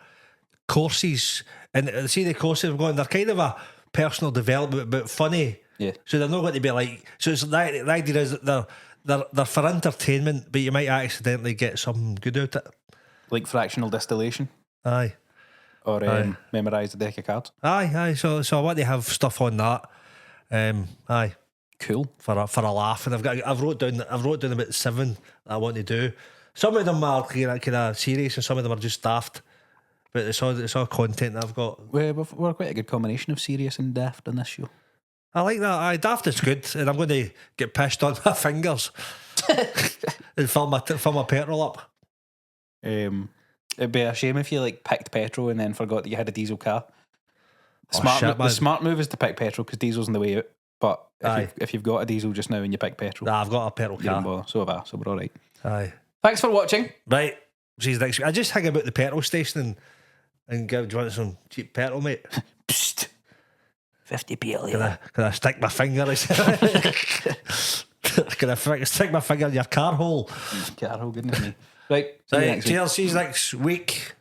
courses, and see the courses I've got, they're kind of a personal development but funny. Yeah. So they're not going to be like. So it's the idea is that they're for entertainment, but you might accidentally get something good out of it. Like fractional distillation. Aye. Or memorise a deck of cards. Aye. So I want to have stuff on that. Aye. Cool. For a laugh, and I've wrote down about 7 that I want to do. Some of them are kind of serious, and some of them are just daft. But it's all content that I've got. We're quite a good combination of serious and daft on this show. I like that. Aye, daft is good, and I'm going to get pissed on my fingers and fill my petrol up. It'd be a shame if you like picked petrol and then forgot that you had a diesel car. The smart move is to pick petrol because diesel's on the way out. But if you've got a diesel just now and you pick petrol, I've got a petrol car. So have I. So we're all right. Aye. Thanks for watching. Right. See you next week. I just hang about the petrol station and do you want some cheap petrol, mate? Psst. 50p. Can I stick my finger? Can I stick my finger in your car hole? Car hole, goodness me. Right. Cheers. See you next week.